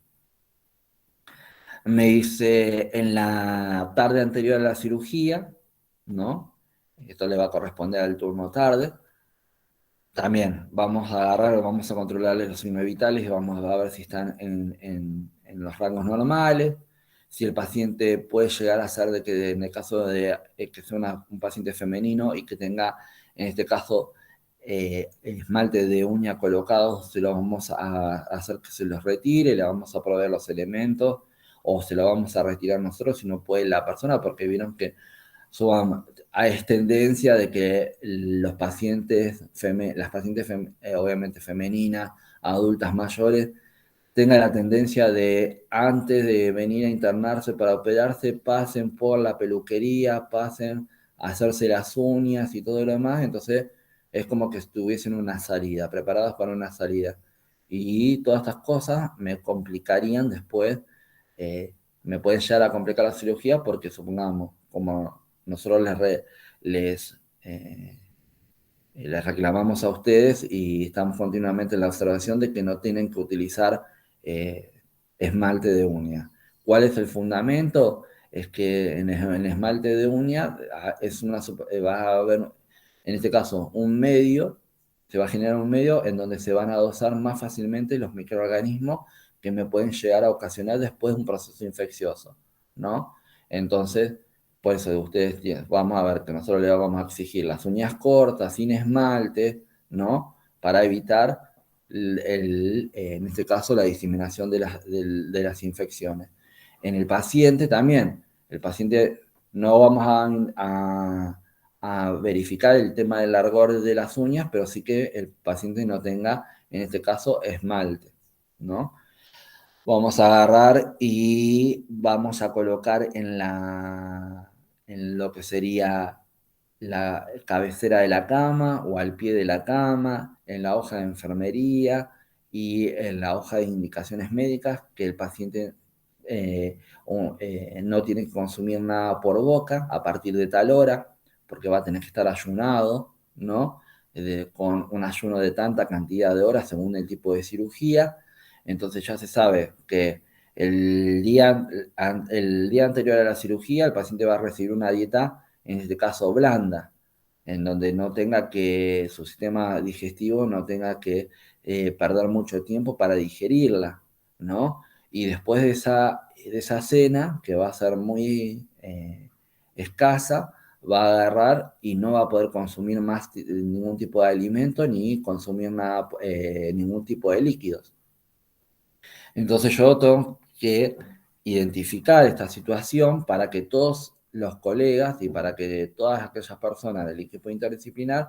A: Me dice en la tarde anterior a la cirugía, ¿no? Esto le va a corresponder al turno tarde. También vamos a agarrar, vamos a controlarles los signos vitales y vamos a ver si están en los rangos normales. Si el paciente puede llegar a ser de que, en el caso de que sea un paciente femenino y que tenga, en este caso, esmalte de uña colocados, se lo vamos a hacer que se los retire, le vamos a proveer los elementos, o se lo vamos a retirar nosotros si no puede la persona, porque vieron que hay tendencia de que las pacientes obviamente femeninas, adultas mayores, tengan la tendencia de, antes de venir a internarse para operarse, pasen por la peluquería, pasen a hacerse las uñas y todo lo demás. Entonces es como que estuviesen una salida, preparadas para una salida. Y todas estas cosas me complicarían después, eh, me pueden llegar a complicar la cirugía, porque supongamos, como nosotros les, eh, les reclamamos a ustedes y estamos continuamente en la observación de que no tienen que utilizar eh, esmalte de uña, ¿Cuál es el fundamento? Es que en el esmalte de uña va a haber, en este caso, un medio, se va a generar un medio en donde se van a dosar más fácilmente los microorganismos que me pueden llegar a ocasionar después un proceso infeccioso, ¿no? Entonces, por eso vamos a ver que nosotros le vamos a exigir las uñas cortas, sin esmalte, ¿no? Para evitar en este caso, la diseminación de las infecciones. En el paciente también, el paciente no vamos a verificar el tema del largor de las uñas, pero sí que el paciente no tenga, en este caso, esmalte, ¿no? Vamos a agarrar y vamos a colocar en lo que sería la cabecera de la cama o al pie de la cama, en la hoja de enfermería y en la hoja de indicaciones médicas que el paciente no tiene que consumir nada por boca a partir de tal hora, porque va a tener que estar ayunado, ¿no? Con un ayuno de tanta cantidad de horas según el tipo de cirugía. Entonces ya se sabe que el día anterior a la cirugía el paciente va a recibir una dieta, en este caso blanda, en donde no tenga que, su sistema digestivo no tenga que perder mucho tiempo para digerirla, ¿no? Y después de esa cena, que va a ser muy escasa, va a agarrar y no va a poder consumir más ningún tipo de alimento ni consumir nada, ningún tipo de líquidos. Entonces yo tengo que identificar esta situación para que todos los colegas y para que todas aquellas personas del equipo interdisciplinar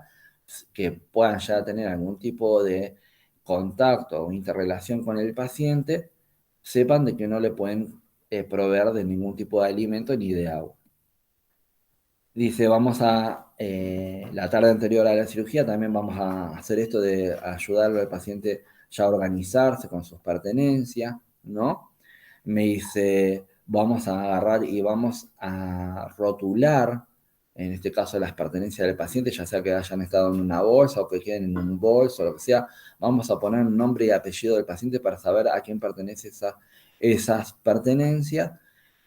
A: que puedan ya tener algún tipo de contacto o interrelación con el paciente, sepan de que no le pueden proveer de ningún tipo de alimento ni de agua. Dice, la tarde anterior a la cirugía también vamos a hacer esto de ayudarle al paciente ya a organizarse con sus pertenencias, ¿no? Me dice, vamos a agarrar y vamos a rotular, en este caso las pertenencias del paciente, ya sea que hayan estado en una bolsa o que queden en un bolso o lo que sea, vamos a poner un nombre y apellido del paciente para saber a quién pertenece esas pertenencias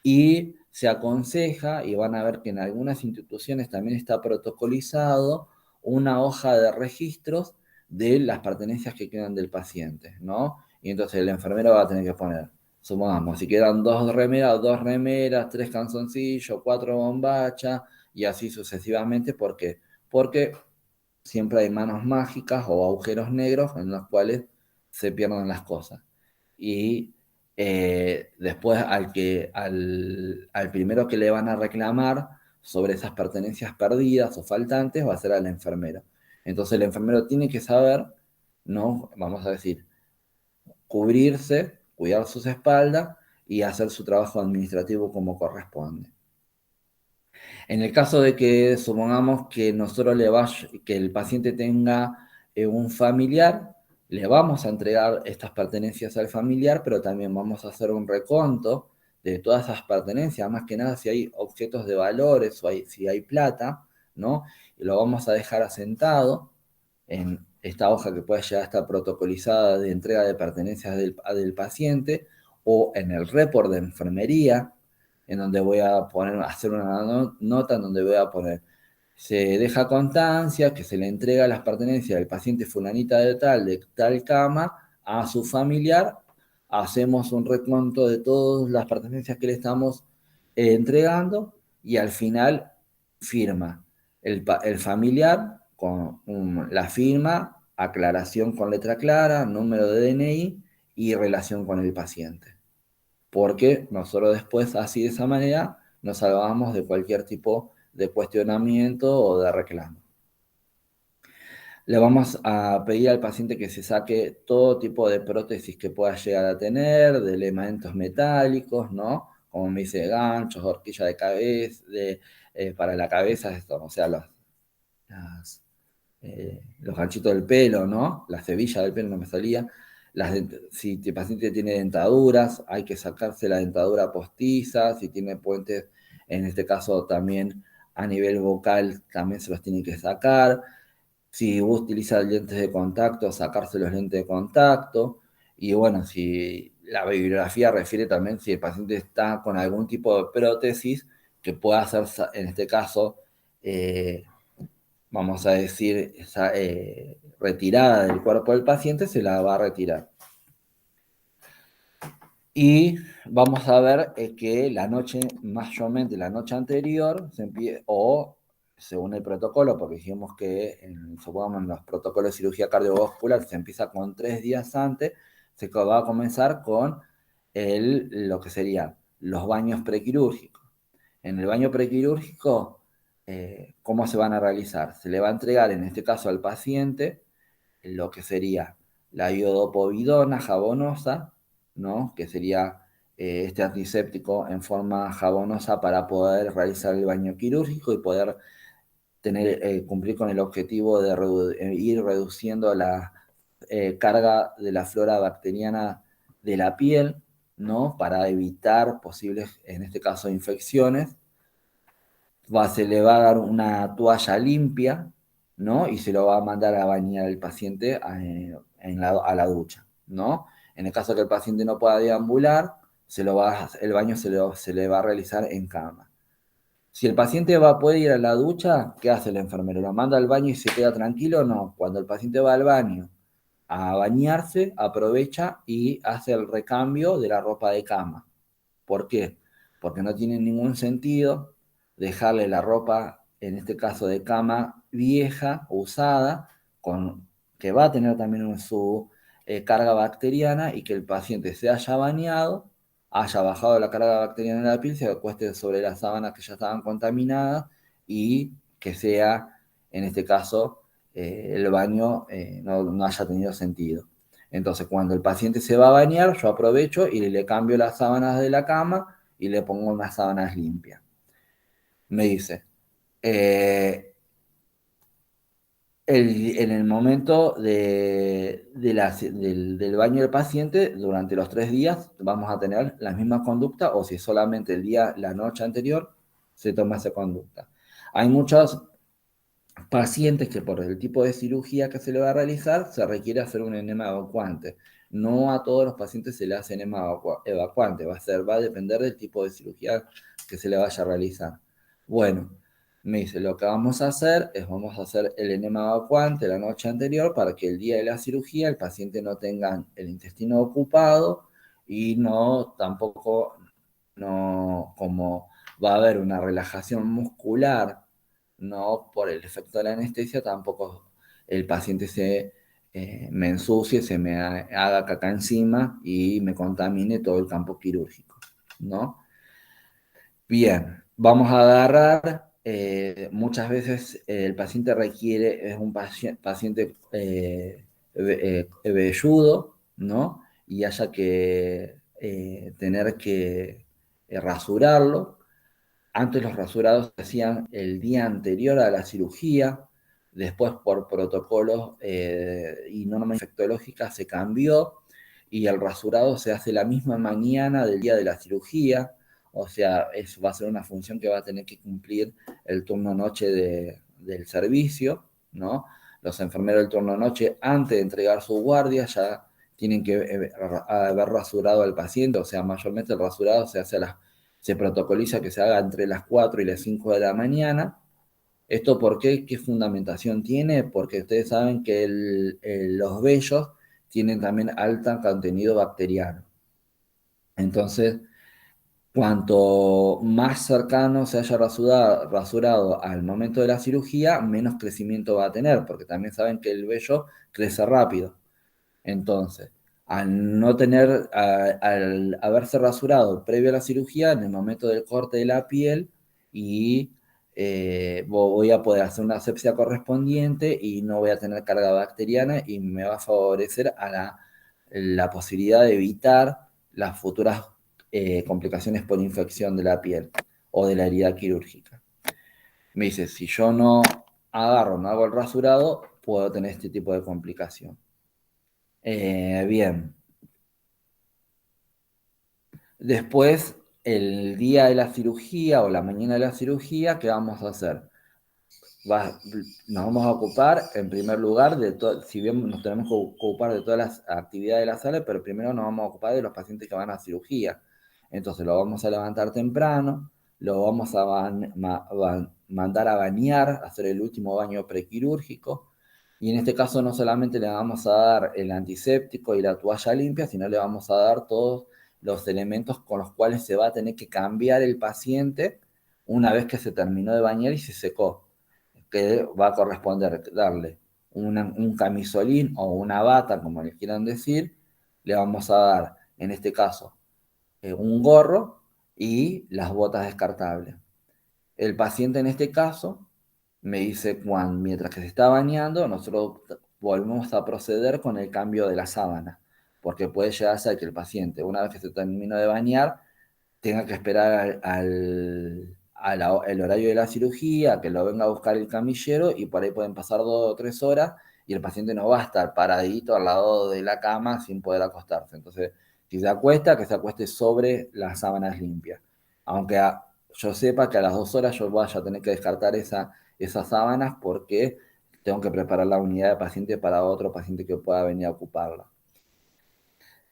A: y se aconseja, y van a ver que en algunas instituciones también está protocolizado, una hoja de registros de las pertenencias que quedan del paciente, ¿no? Y entonces el enfermero va a tener que poner, sumamos, si quedan dos remeras, tres calzoncillos, cuatro bombachas, y así sucesivamente, porque siempre hay manos mágicas o agujeros negros en los cuales se pierden las cosas. Y después al primero que le van a reclamar sobre esas pertenencias perdidas o faltantes va a ser al enfermero. Entonces el enfermero tiene que saber, ¿no? Vamos a decir, cubrirse, cuidar sus espaldas y hacer su trabajo administrativo como corresponde. En el caso de que supongamos que que el paciente tenga un familiar, le vamos a entregar estas pertenencias al familiar, pero también vamos a hacer un reconto de todas esas pertenencias, más que nada si hay objetos de valores o si hay plata, ¿no? Y lo vamos a dejar asentado en esta hoja que puede llegar a estar protocolizada de entrega de pertenencias del paciente o en el report de enfermería, en donde voy a hacer una nota en donde voy a poner, se deja constancia que se le entrega las pertenencias del paciente fulanita de tal cama, a su familiar, hacemos un recuento de todas las pertenencias que le estamos entregando y al final firma el familiar con la firma, aclaración con letra clara, número de DNI y relación con el paciente, porque nosotros después, así de esa manera, nos salvamos de cualquier tipo de cuestionamiento o de reclamo. Le vamos a pedir al paciente que se saque todo tipo de prótesis que pueda llegar a tener, de elementos metálicos, ¿no? Como me dice, ganchos, horquilla de cabeza, para la cabeza, esto, o sea, los ganchitos del pelo, ¿no? La hebilla del pelo no me salía. Si el paciente tiene dentaduras, hay que sacarse la dentadura postiza. Si tiene puentes, en este caso también a nivel vocal, también se los tiene que sacar. Si utiliza lentes de contacto, sacarse los lentes de contacto. Y bueno, si la bibliografía refiere también si el paciente está con algún tipo de prótesis que pueda ser, en este caso, vamos a decir, retirada del cuerpo del paciente, se la va a retirar. Y vamos a ver que la noche, mayormente la noche anterior, o según el protocolo, porque dijimos que supongamos en los protocolos de cirugía cardiovascular se empieza con 3 días antes, se va a comenzar con lo que serían los baños prequirúrgicos. En el baño prequirúrgico, ¿cómo se van a realizar? Se le va a entregar, en este caso al paciente, lo que sería la iodopovidona jabonosa, ¿no? Que sería este antiséptico en forma jabonosa para poder realizar el baño quirúrgico y poder cumplir con el objetivo de ir reduciendo la carga de la flora bacteriana de la piel, ¿no? Para evitar posibles, en este caso, infecciones. Se le va a dar una toalla limpia, ¿no? Y se lo va a mandar a bañar el paciente a la ducha, ¿no? En el caso que el paciente no pueda deambular, el baño se le va a realizar en cama. Si el paciente puede ir a la ducha, ¿qué hace el enfermero? ¿Lo manda al baño y se queda tranquilo? No. Cuando el paciente va al baño a bañarse, aprovecha y hace el recambio de la ropa de cama. ¿Por qué? Porque no tiene ningún sentido dejarle la ropa, en este caso de cama, vieja, usada, que va a tener también su carga bacteriana y que el paciente se haya bañado, haya bajado la carga bacteriana en la piel, se acueste sobre las sábanas que ya estaban contaminadas y que sea, en este caso, el baño no haya tenido sentido. Entonces, cuando el paciente se va a bañar, yo aprovecho y le cambio las sábanas de la cama y le pongo unas sábanas limpias. Me dice, eh, en el momento del baño del paciente, durante los 3 días vamos a tener la misma conducta, o si solamente la noche anterior, se toma esa conducta. Hay muchos pacientes que por el tipo de cirugía que se le va a realizar, se requiere hacer un enema evacuante. No a todos los pacientes se le hace enema evacuante, va a depender del tipo de cirugía que se le vaya a realizar. Bueno, me dice, lo que vamos a hacer es, vamos a hacer el enema evacuante la noche anterior para que el día de la cirugía el paciente no tenga el intestino ocupado y tampoco, como va a haber una relajación muscular, no por el efecto de la anestesia, tampoco el paciente me ensucie, se me haga caca encima y me contamine todo el campo quirúrgico, ¿no? Bien, vamos a agarrar, muchas veces el paciente es un paciente velludo, ¿no? Y haya que tener que rasurarlo. Antes los rasurados se hacían el día anterior a la cirugía, después por protocolos y normas infectológicas se cambió y el rasurado se hace la misma mañana del día de la cirugía, o sea, va a ser una función que va a tener que cumplir el turno noche del servicio, ¿no? Los enfermeros del turno noche, antes de entregar su guardia, ya tienen que haber rasurado al paciente, o sea, mayormente el rasurado se protocoliza que se haga entre las 4 y las 5 de la mañana. ¿Esto por qué? ¿Qué fundamentación tiene? Porque ustedes saben que los vellos tienen también alto contenido bacteriano. Entonces, cuanto más cercano se haya rasurado al momento de la cirugía, menos crecimiento va a tener, porque también saben que el vello crece rápido. Entonces, al haberse rasurado previo a la cirugía, en el momento del corte de la piel, y voy a poder hacer una asepsia correspondiente y no voy a tener carga bacteriana y me va a favorecer a la posibilidad de evitar las futuras complicaciones por infección de la piel o de la herida quirúrgica. Me dice, si yo no hago el rasurado, puedo tener este tipo de complicación. Bien. Después, el día de la cirugía o la mañana de la cirugía, ¿qué vamos a hacer? va, nos vamos a ocupar en primer lugar de todo, si bien nos tenemos que ocupar de todas las actividades de la sala, pero primero nos vamos a ocupar de los pacientes que van a cirugía. Entonces lo vamos a levantar temprano, lo vamos a mandar a bañar, hacer el último baño prequirúrgico. Y en este caso no solamente le vamos a dar el antiséptico y la toalla limpia, sino le vamos a dar todos los elementos con los cuales se va a tener que cambiar el paciente una vez que se terminó de bañar y se secó, que va a corresponder darle un camisolín o una bata, como le quieran decir, le vamos a dar, en este caso, un gorro y las botas descartables. El paciente en este caso me dice, Juan, mientras que se está bañando, nosotros volvemos a proceder con el cambio de la sábana, porque puede llegar a ser que el paciente, una vez que se terminó de bañar, tenga que esperar el horario de la cirugía, que lo venga a buscar el camillero y por ahí pueden pasar 2 o 3 horas y el paciente no va a estar paradito al lado de la cama sin poder acostarse. Entonces, si se acuesta, que se acueste sobre las sábanas limpias. Aunque yo sepa que a las 2 horas yo vaya a tener que descartar esas sábanas porque tengo que preparar la unidad de paciente para otro paciente que pueda venir a ocuparla.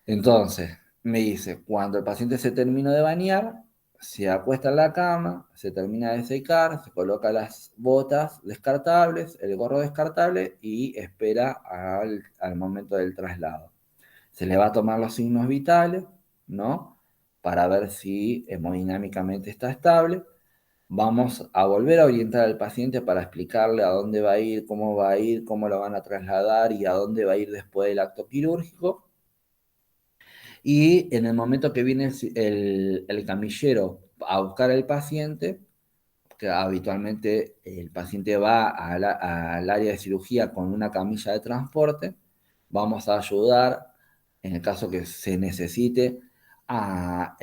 A: Entonces, me dice, cuando el paciente se terminó de bañar, se acuesta en la cama, se termina de secar, se coloca las botas descartables, el gorro descartable y espera al momento del traslado. Se le va a tomar los signos vitales, ¿no? Para ver si hemodinámicamente está estable. Vamos a volver a orientar al paciente para explicarle a dónde va a ir, cómo lo van a trasladar y a dónde va a ir después del acto quirúrgico. Y en el momento que viene el camillero a buscar al paciente, que habitualmente el paciente va al área de cirugía con una camilla de transporte, vamos a ayudar, en el caso que se necesite, a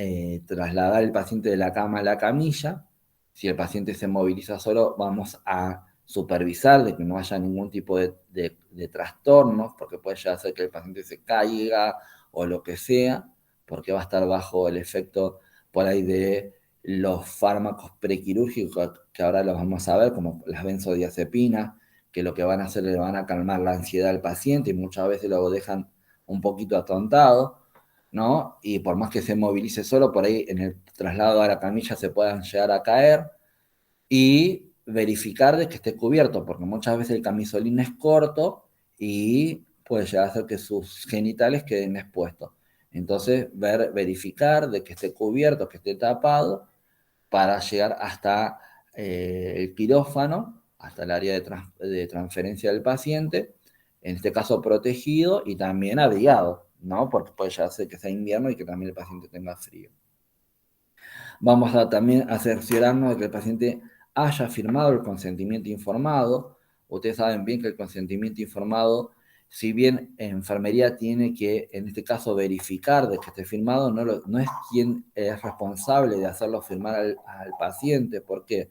A: trasladar el paciente de la cama a la camilla. Si el paciente se moviliza solo, vamos a supervisar de que no haya ningún tipo de trastornos, porque puede llegar a ser que el paciente se caiga o lo que sea, porque va a estar bajo el efecto por ahí de los fármacos prequirúrgicos, que ahora los vamos a ver, como las benzodiazepinas, que lo que van a hacer le van a calmar la ansiedad al paciente y muchas veces lo dejan un poquito atontado, ¿no? Y por más que se movilice solo, por ahí en el traslado a la camilla se puedan llegar a caer y verificar de que esté cubierto, porque muchas veces el camisolín es corto y puede llegar a hacer que sus genitales queden expuestos. Entonces, verificar de que esté cubierto, que esté tapado, para llegar hasta el quirófano, hasta el área de transferencia del paciente, en este caso protegido y también abrigado, ¿no? Porque puede ya ser que sea invierno y que también el paciente tenga frío. Vamos a también a cerciorarnos de que el paciente haya firmado el consentimiento informado. Ustedes saben bien que el consentimiento informado, si bien enfermería tiene que, en este caso, verificar de que esté firmado, no es quien es responsable de hacerlo firmar al paciente. ¿Por qué?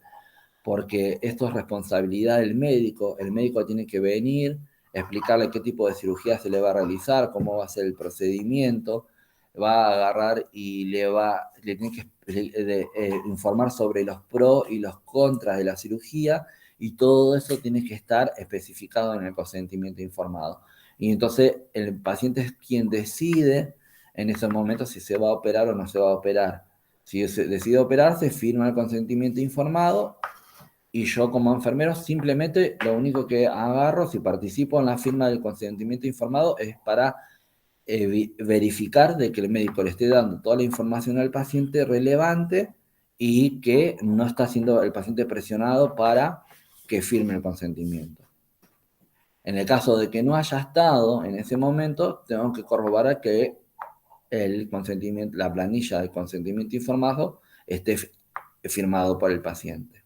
A: Porque esto es responsabilidad del médico. El médico tiene que venir, explicarle qué tipo de cirugía se le va a realizar, cómo va a ser el procedimiento, va a agarrar y le tiene que informar sobre los pros y los contras de la cirugía y todo eso tiene que estar especificado en el consentimiento informado. Y entonces el paciente es quien decide en ese momento si se va a operar o no se va a operar. Si se decide operarse, firma el consentimiento informado y yo como enfermero simplemente lo único que agarro, si participo en la firma del consentimiento informado, es para verificar de que el médico le esté dando toda la información al paciente relevante y que no está siendo el paciente presionado para que firme el consentimiento. En el caso de que no haya estado en ese momento, tengo que corroborar que el consentimiento, la planilla del consentimiento informado esté firmado por el paciente.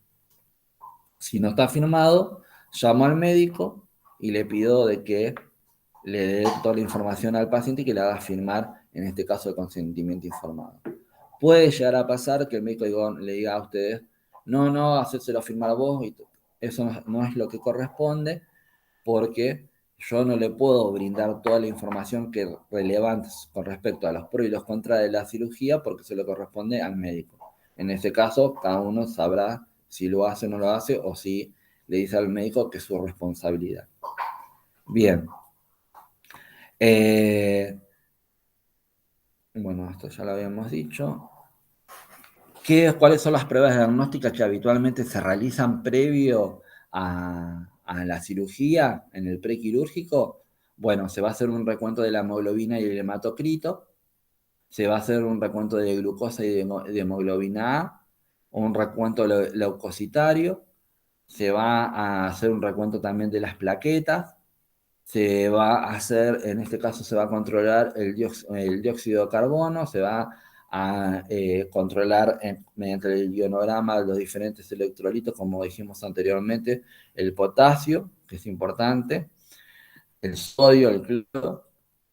A: Si no está firmado, llamo al médico y le pido de que le dé toda la información al paciente y que le haga firmar, en este caso, el consentimiento informado. Puede llegar a pasar que el médico le diga a ustedes, no, hacérselo firmar a vos, y eso no es lo que corresponde, porque yo no le puedo brindar toda la información que relevante con respecto a los pros y los contras de la cirugía, porque se le corresponde al médico. En este caso, cada uno sabrá si lo hace o no lo hace, o si le dice al médico que es su responsabilidad. Bien. Bueno, esto ya lo habíamos dicho. ¿Cuáles son las pruebas diagnósticas que habitualmente se realizan previo a la cirugía en el prequirúrgico? Bueno, se va a hacer un recuento de la hemoglobina y el hematocrito, se va a hacer un recuento de glucosa y de hemoglobina A, un recuento leucocitario, se va a hacer un recuento también de las plaquetas, se va a hacer, en este caso se va a controlar el dióxido de carbono, se va a controlar mediante el ionograma los diferentes electrolitos, como dijimos anteriormente, el potasio, que es importante, el sodio, el cloro,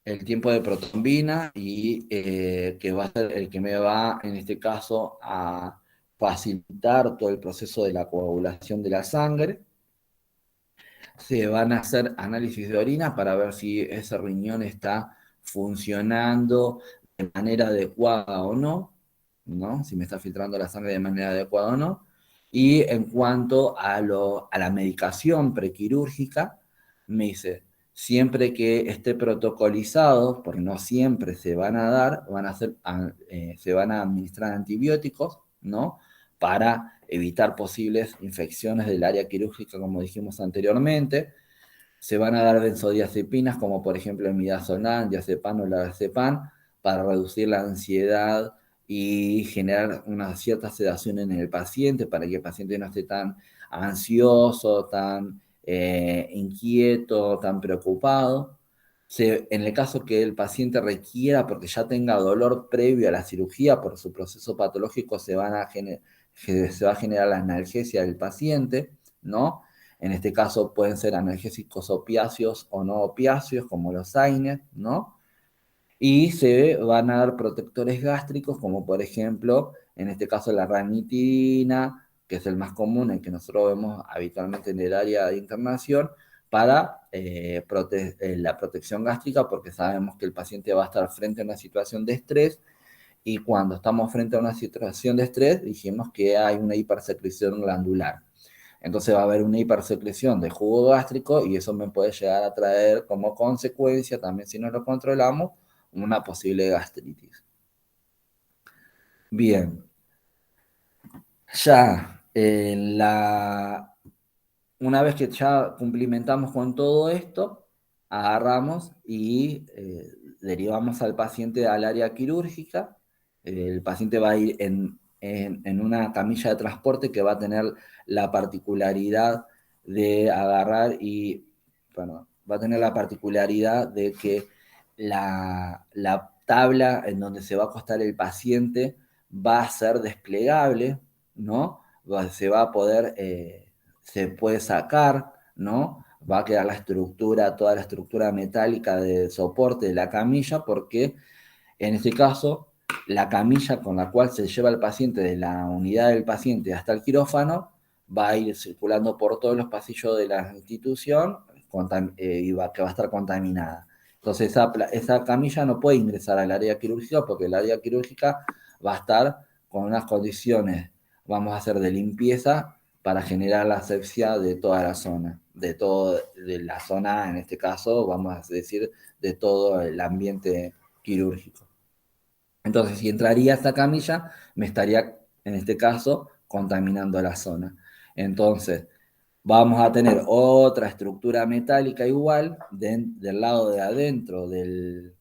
A: el tiempo de protombina y que va a ser el que me va, en este caso, a facilitar todo el proceso de la coagulación de la sangre. Se van a hacer análisis de orina para ver si ese riñón está funcionando de manera adecuada o no, ¿no? Si me está filtrando la sangre de manera adecuada o no. Y en cuanto a la medicación prequirúrgica, me dice, siempre que esté protocolizado, porque no siempre se van a dar, se van a administrar antibióticos, ¿no? Para evitar posibles infecciones del área quirúrgica, como dijimos anteriormente. Se van a dar benzodiazepinas, como por ejemplo el midazolam, diazepam o lorazepam, para reducir la ansiedad y generar una cierta sedación en el paciente, para que el paciente no esté tan ansioso, tan inquieto, tan preocupado. En el caso que el paciente requiera, porque ya tenga dolor previo a la cirugía, por su proceso patológico, se va a generar la analgesia del paciente, ¿no? En este caso pueden ser analgésicos opiáceos o no opiáceos, como los AINES, ¿no? Y se van a dar protectores gástricos, como por ejemplo, en este caso la ranitidina, que es el más común, el que nosotros vemos habitualmente en el área de internación, para la protección gástrica, porque sabemos que el paciente va a estar frente a una situación de estrés, y cuando estamos frente a una situación de estrés, dijimos que hay una hipersecreción glandular. Entonces va a haber una hipersecreción de jugo gástrico y eso me puede llegar a traer como consecuencia, también si no lo controlamos, una posible gastritis. Bien, ya una vez que ya cumplimentamos con todo esto, agarramos y derivamos al paciente al área quirúrgica. El paciente va a ir en una camilla de transporte que va a tener la particularidad de agarrar y, bueno, va a tener la particularidad de que la tabla en donde se va a acostar el paciente va a ser desplegable, ¿no? Se va a poder, se puede sacar, ¿no? Va a quedar la estructura, toda la estructura metálica de soporte de la camilla, porque en este caso, la camilla con la cual se lleva el paciente de la unidad del paciente hasta el quirófano va a ir circulando por todos los pasillos de la institución que va a estar contaminada. Entonces esa camilla no puede ingresar al área quirúrgica porque el área quirúrgica va a estar con unas condiciones, vamos a hacer de limpieza para generar la asepsia de toda la zona, de la zona, en este caso, vamos a decir, de todo el ambiente quirúrgico. Entonces, si entraría esta camilla, me estaría, en este caso, contaminando la zona. Entonces, vamos a tener otra estructura metálica igual del lado de adentro del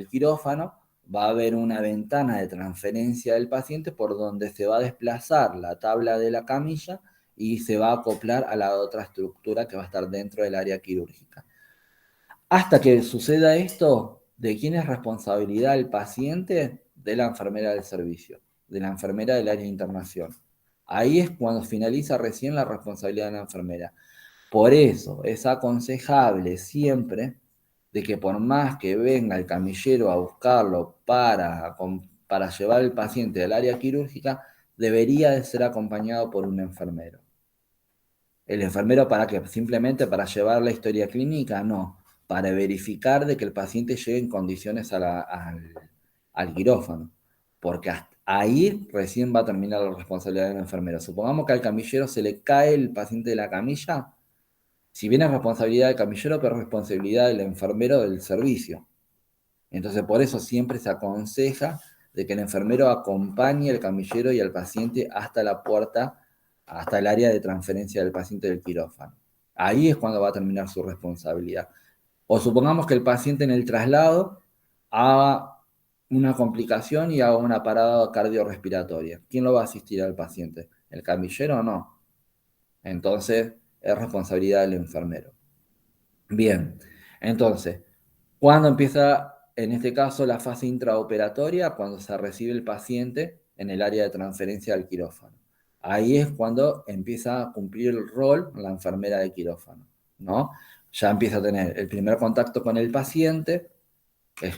A: quirófano. Va a haber una ventana de transferencia del paciente por donde se va a desplazar la tabla de la camilla y se va a acoplar a la otra estructura que va a estar dentro del área quirúrgica. Hasta que suceda esto, ¿de quién es responsabilidad el paciente? De la enfermera del servicio, de la enfermera del área de internación. Ahí es cuando finaliza recién la responsabilidad de la enfermera. Por eso es aconsejable siempre de que por más que venga el camillero a buscarlo para llevar el paciente al área quirúrgica, debería de ser acompañado por un enfermero. ¿El enfermero para qué? Simplemente para llevar la historia clínica, no, para verificar de que el paciente llegue en condiciones al quirófano, porque Ahí recién va a terminar la responsabilidad del enfermero. Supongamos que al camillero se le cae el paciente de la camilla, si bien es responsabilidad del camillero, pero es responsabilidad del enfermero del servicio. Entonces, por eso siempre se aconseja de que el enfermero acompañe al camillero y al paciente hasta la puerta, hasta el área de transferencia del paciente del quirófano. Ahí es cuando va a terminar su responsabilidad. O supongamos que el paciente en el traslado haga una complicación y haga una parada cardiorrespiratoria. ¿Quién lo va a asistir al paciente? ¿El camillero o no? Entonces, es responsabilidad del enfermero. Bien, entonces, ¿cuándo empieza, en este caso, la fase intraoperatoria? Cuando se recibe el paciente en el área de transferencia del quirófano. Ahí es cuando empieza a cumplir el rol la enfermera de quirófano, ¿no? Ya empieza a tener el primer contacto con el paciente, va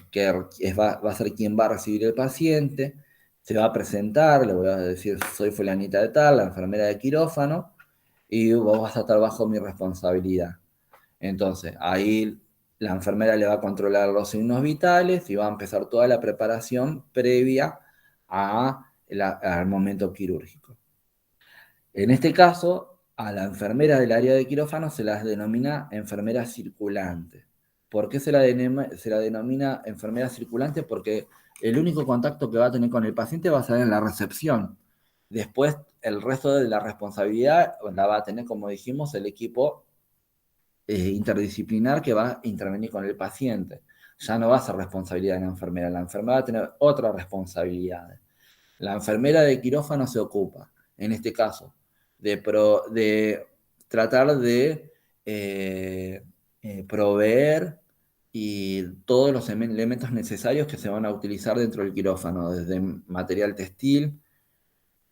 A: a ser quien va a recibir el paciente, se va a presentar, le voy a decir, soy fulanita de tal, la enfermera de quirófano, y vos vas a estar bajo mi responsabilidad. Entonces, ahí la enfermera le va a controlar los signos vitales y va a empezar toda la preparación previa al momento quirúrgico. En este caso, a la enfermera del área de quirófano se las denomina enfermera circulante. ¿Por qué se la denomina enfermera circulante? Porque el único contacto que va a tener con el paciente va a ser en la recepción. Después, el resto de la responsabilidad la va a tener, como dijimos, el equipo interdisciplinar que va a intervenir con el paciente. Ya no va a ser responsabilidad de la enfermera. La enfermera va a tener otras responsabilidades. La enfermera de quirófano se ocupa, en este caso, de tratar de proveer y todos los elementos necesarios que se van a utilizar dentro del quirófano, desde material textil,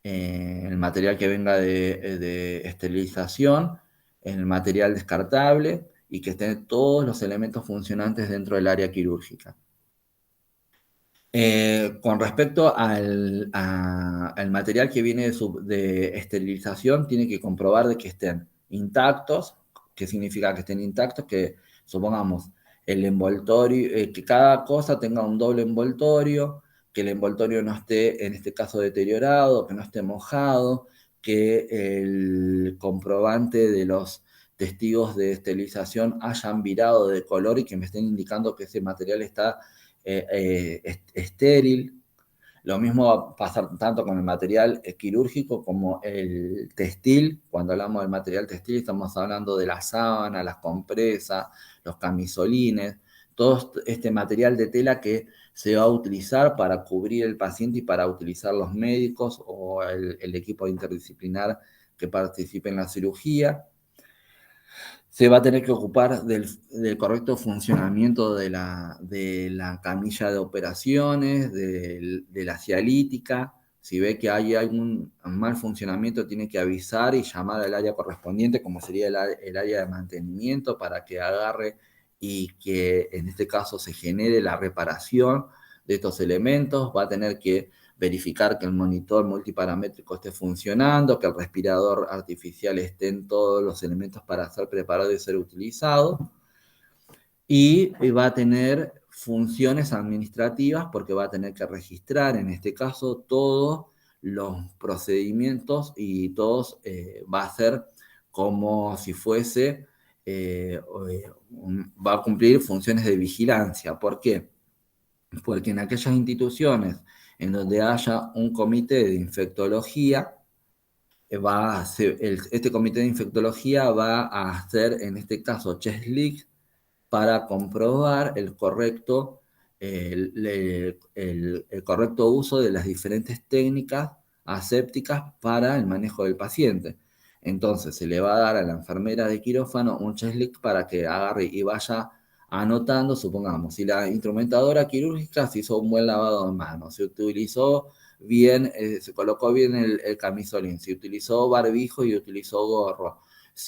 A: el material que venga de esterilización, el material descartable y que estén todos los elementos funcionantes dentro del área quirúrgica. Con respecto al material que viene de esterilización, tiene que comprobar de que estén intactos. ¿Qué significa que estén intactos? Que supongamos el envoltorio, que cada cosa tenga un doble envoltorio, que el envoltorio no esté, en este caso, deteriorado, que no esté mojado, que el comprobante de los testigos de esterilización hayan virado de color y que me estén indicando que ese material está estéril. Lo mismo va a pasar tanto con el material quirúrgico como el textil. Cuando hablamos del material textil estamos hablando de la sábana, las compresas, los camisolines, todo este material de tela que se va a utilizar para cubrir el paciente y para utilizar los médicos o el equipo interdisciplinar que participe en la cirugía. Se va a tener que ocupar del correcto funcionamiento de la camilla de operaciones, de la cialítica. Si ve que hay algún mal funcionamiento, tiene que avisar y llamar al área correspondiente, como sería el área de mantenimiento, para que agarre y que en este caso se genere la reparación de estos elementos. Va a tener que verificar que el monitor multiparamétrico esté funcionando, que el respirador artificial esté en todos los elementos para ser preparado y ser utilizado. Y va a tener funciones administrativas porque va a tener que registrar, en este caso, todos los procedimientos y todos va a ser como si fuese, va a cumplir funciones de vigilancia. ¿Por qué? Porque en aquellas instituciones en donde haya un comité de infectología, este comité de infectología va a hacer, en este caso, checklist para comprobar el correcto uso de las diferentes técnicas asépticas para el manejo del paciente. Entonces, se le va a dar a la enfermera de quirófano un checklist para que agarre y vaya anotando, supongamos, si la instrumentadora quirúrgica se hizo un buen lavado de manos, se utilizó bien, se colocó bien el camisolín, se utilizó barbijo y utilizó gorro,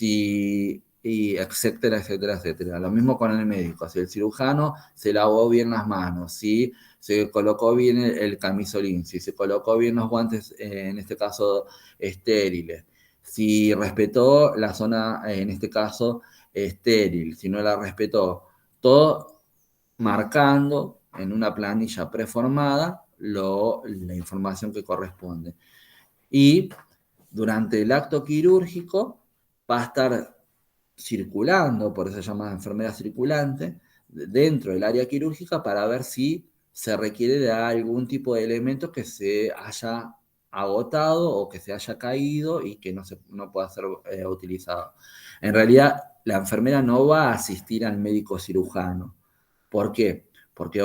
A: y etcétera, etcétera, etcétera. Lo mismo con el médico, si el cirujano se lavó bien las manos, si se colocó bien el camisolín, si se colocó bien los guantes, en este caso estériles, si respetó la zona, en este caso estéril, si no la respetó, todo marcando en una planilla preformada la información que corresponde. Y durante el acto quirúrgico va a estar circulando, por eso se llama enfermera circulante, dentro del área quirúrgica para ver si se requiere de algún tipo de elemento que se haya agotado o que se haya caído y que no pueda ser utilizado. En realidad, la enfermera no va a asistir al médico cirujano. ¿Por qué? Porque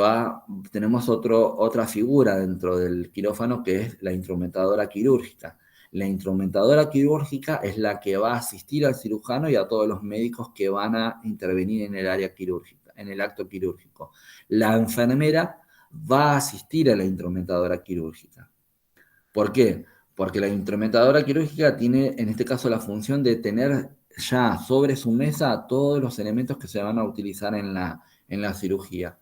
A: tenemos otra figura dentro del quirófano que es la instrumentadora quirúrgica. La instrumentadora quirúrgica es la que va a asistir al cirujano y a todos los médicos que van a intervenir en el área quirúrgica, en el acto quirúrgico. La enfermera va a asistir a la instrumentadora quirúrgica. ¿Por qué? Porque la instrumentadora quirúrgica tiene, en este caso, la función de tener ya sobre su mesa todos los elementos que se van a utilizar en la cirugía.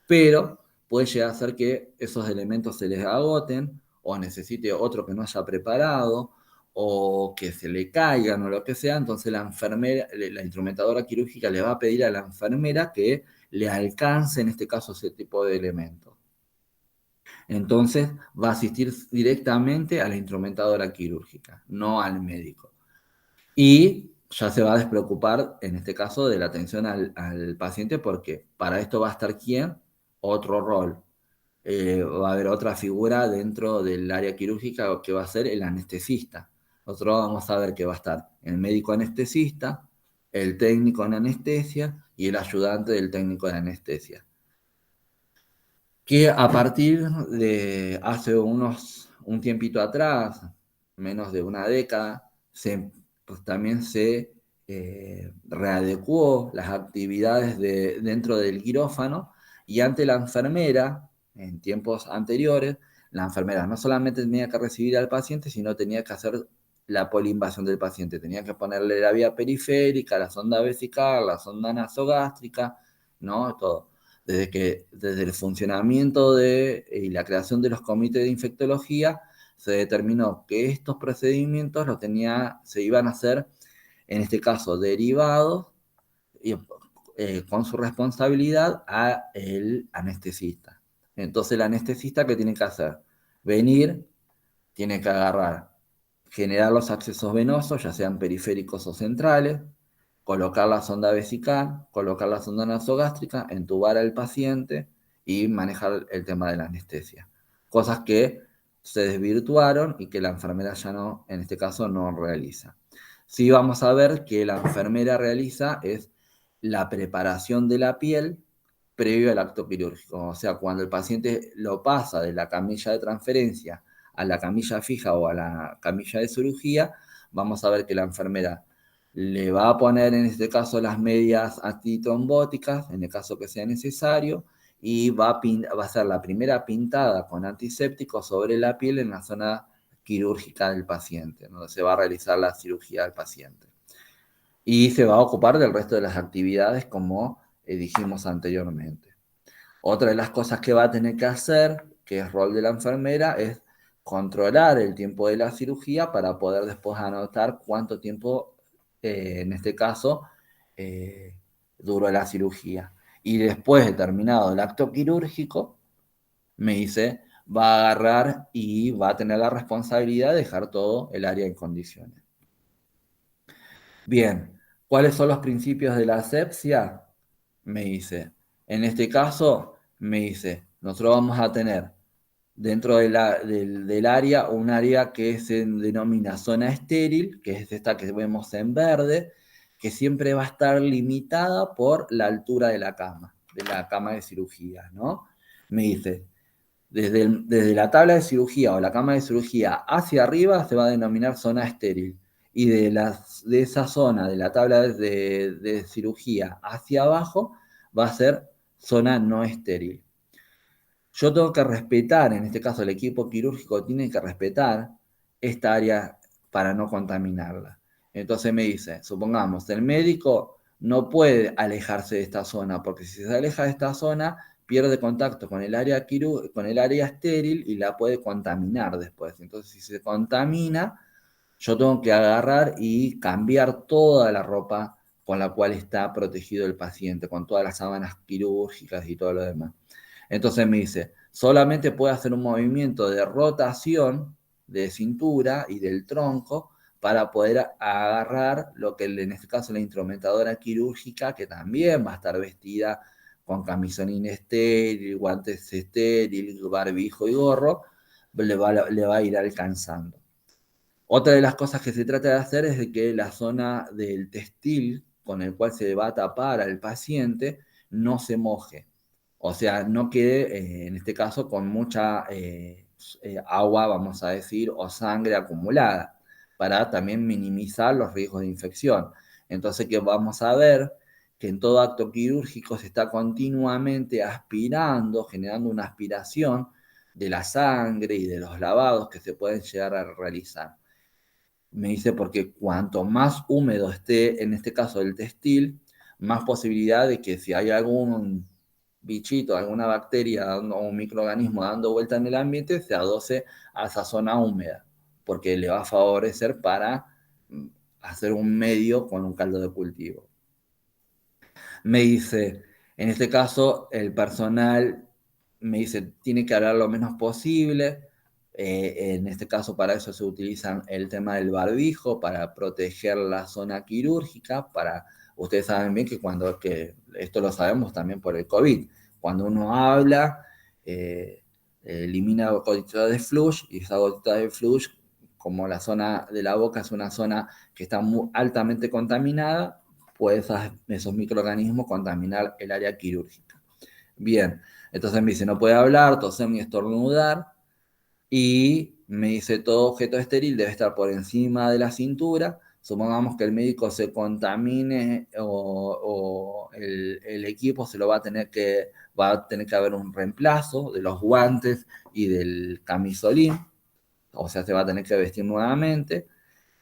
A: Pero puede llegar a ser que esos elementos se les agoten o necesite otro que no haya preparado o que se le caigan o lo que sea. Entonces la enfermera, la instrumentadora quirúrgica le va a pedir a la enfermera que le alcance, en este caso, ese tipo de elementos. Entonces va a asistir directamente a la instrumentadora quirúrgica, no al médico. Y ya se va a despreocupar, en este caso, de la atención al paciente, porque para esto va a estar ¿quién? Otro rol. Va a haber otra figura dentro del área quirúrgica que va a ser el anestesista. Nosotros vamos a ver que va a estar el médico anestesista, el técnico en anestesia y el ayudante del técnico de anestesia, que a partir de hace un tiempito atrás, menos de una década, pues también se readecuó las actividades dentro del quirófano, y ante la enfermera, en tiempos anteriores, la enfermera no solamente tenía que recibir al paciente, sino tenía que hacer la poliinvasión del paciente. Tenía que ponerle la vía periférica, la sonda vesical, la sonda nasogástrica, ¿no? Todo. Desde el funcionamiento y la creación de los comités de infectología, se determinó que estos procedimientos se iban a hacer, en este caso, derivados y, con su responsabilidad a el anestesista. Entonces, el anestesista, ¿qué tiene que hacer? Venir, tiene que generar los accesos venosos, ya sean periféricos o centrales, colocar la sonda vesical, colocar la sonda nasogástrica, entubar al paciente y manejar el tema de la anestesia. Cosas que se desvirtuaron y que la enfermera ya no, en este caso, no realiza. Sí, vamos a ver que la enfermera realiza es la preparación de la piel previo al acto quirúrgico. O sea, cuando el paciente lo pasa de la camilla de transferencia a la camilla fija o a la camilla de cirugía, vamos a ver que la enfermera le va a poner, en este caso, las medias antitrombóticas, en el caso que sea necesario, y va a hacer la primera pintada con antiséptico sobre la piel en la zona quirúrgica del paciente, donde se va a realizar la cirugía del paciente. Y se va a ocupar del resto de las actividades, como dijimos anteriormente. Otra de las cosas que va a tener que hacer, que es rol de la enfermera, es controlar el tiempo de la cirugía para poder después anotar cuánto tiempo, en este caso, duró la cirugía. Y después de terminado el acto quirúrgico, me dice, va a agarrar y va a tener la responsabilidad de dejar todo el área en condiciones. Bien, ¿cuáles son los principios de la asepsia? Me dice, en este caso, me dice, nosotros vamos a tener dentro del área un área que se denomina zona estéril, que es esta que vemos en verde, que siempre va a estar limitada por la altura de la cama de cirugía, ¿no? Me dice, desde la tabla de cirugía o la cama de cirugía hacia arriba se va a denominar zona estéril. Y de esa zona, de la tabla de cirugía hacia abajo, va a ser zona no estéril. Yo tengo que respetar, en este caso el equipo quirúrgico tiene que respetar esta área para no contaminarla. Entonces me dice, supongamos, el médico no puede alejarse de esta zona, porque si se aleja de esta zona, pierde contacto con el área estéril y la puede contaminar después. Entonces, si se contamina, yo tengo que agarrar y cambiar toda la ropa con la cual está protegido el paciente, con todas las sábanas quirúrgicas y todo lo demás. Entonces me dice, solamente puede hacer un movimiento de rotación de cintura y del tronco para poder agarrar lo que en este caso la instrumentadora quirúrgica, que también va a estar vestida con camisolín estéril, guantes estéril, barbijo y gorro, le va a ir alcanzando. Otra de las cosas que se trata de hacer es de que la zona del textil con el cual se va a tapar al paciente no se moje. O sea, no quede, en este caso, con mucha agua, vamos a decir, o sangre acumulada, para también minimizar los riesgos de infección. Entonces, que vamos a ver que en todo acto quirúrgico se está continuamente aspirando, generando una aspiración de la sangre y de los lavados que se pueden llegar a realizar. Me dice porque cuanto más húmedo esté, en este caso el textil, más posibilidad de que si hay algún bichito, alguna bacteria o un microorganismo dando vuelta en el ambiente, se adoce a esa zona húmeda, porque le va a favorecer para hacer un medio con un caldo de cultivo. Me dice, en este caso, el personal me dice, tiene que hablar lo menos posible. En este caso, para eso se utilizan el tema del barbijo, para proteger la zona quirúrgica, ustedes saben bien que esto lo sabemos también por el COVID, cuando uno habla, elimina gotitas de flush, y esa gotita de flush, como la zona de la boca es una zona que está muy altamente contaminada, puede esos microorganismos contaminar el área quirúrgica. Bien, entonces me dice, no puede hablar, toser ni estornudar, y me dice, todo objeto estéril debe estar por encima de la cintura. Supongamos que el médico se contamine o el equipo se lo va a tener que haber un reemplazo de los guantes y del camisolín, o sea, se va a tener que vestir nuevamente,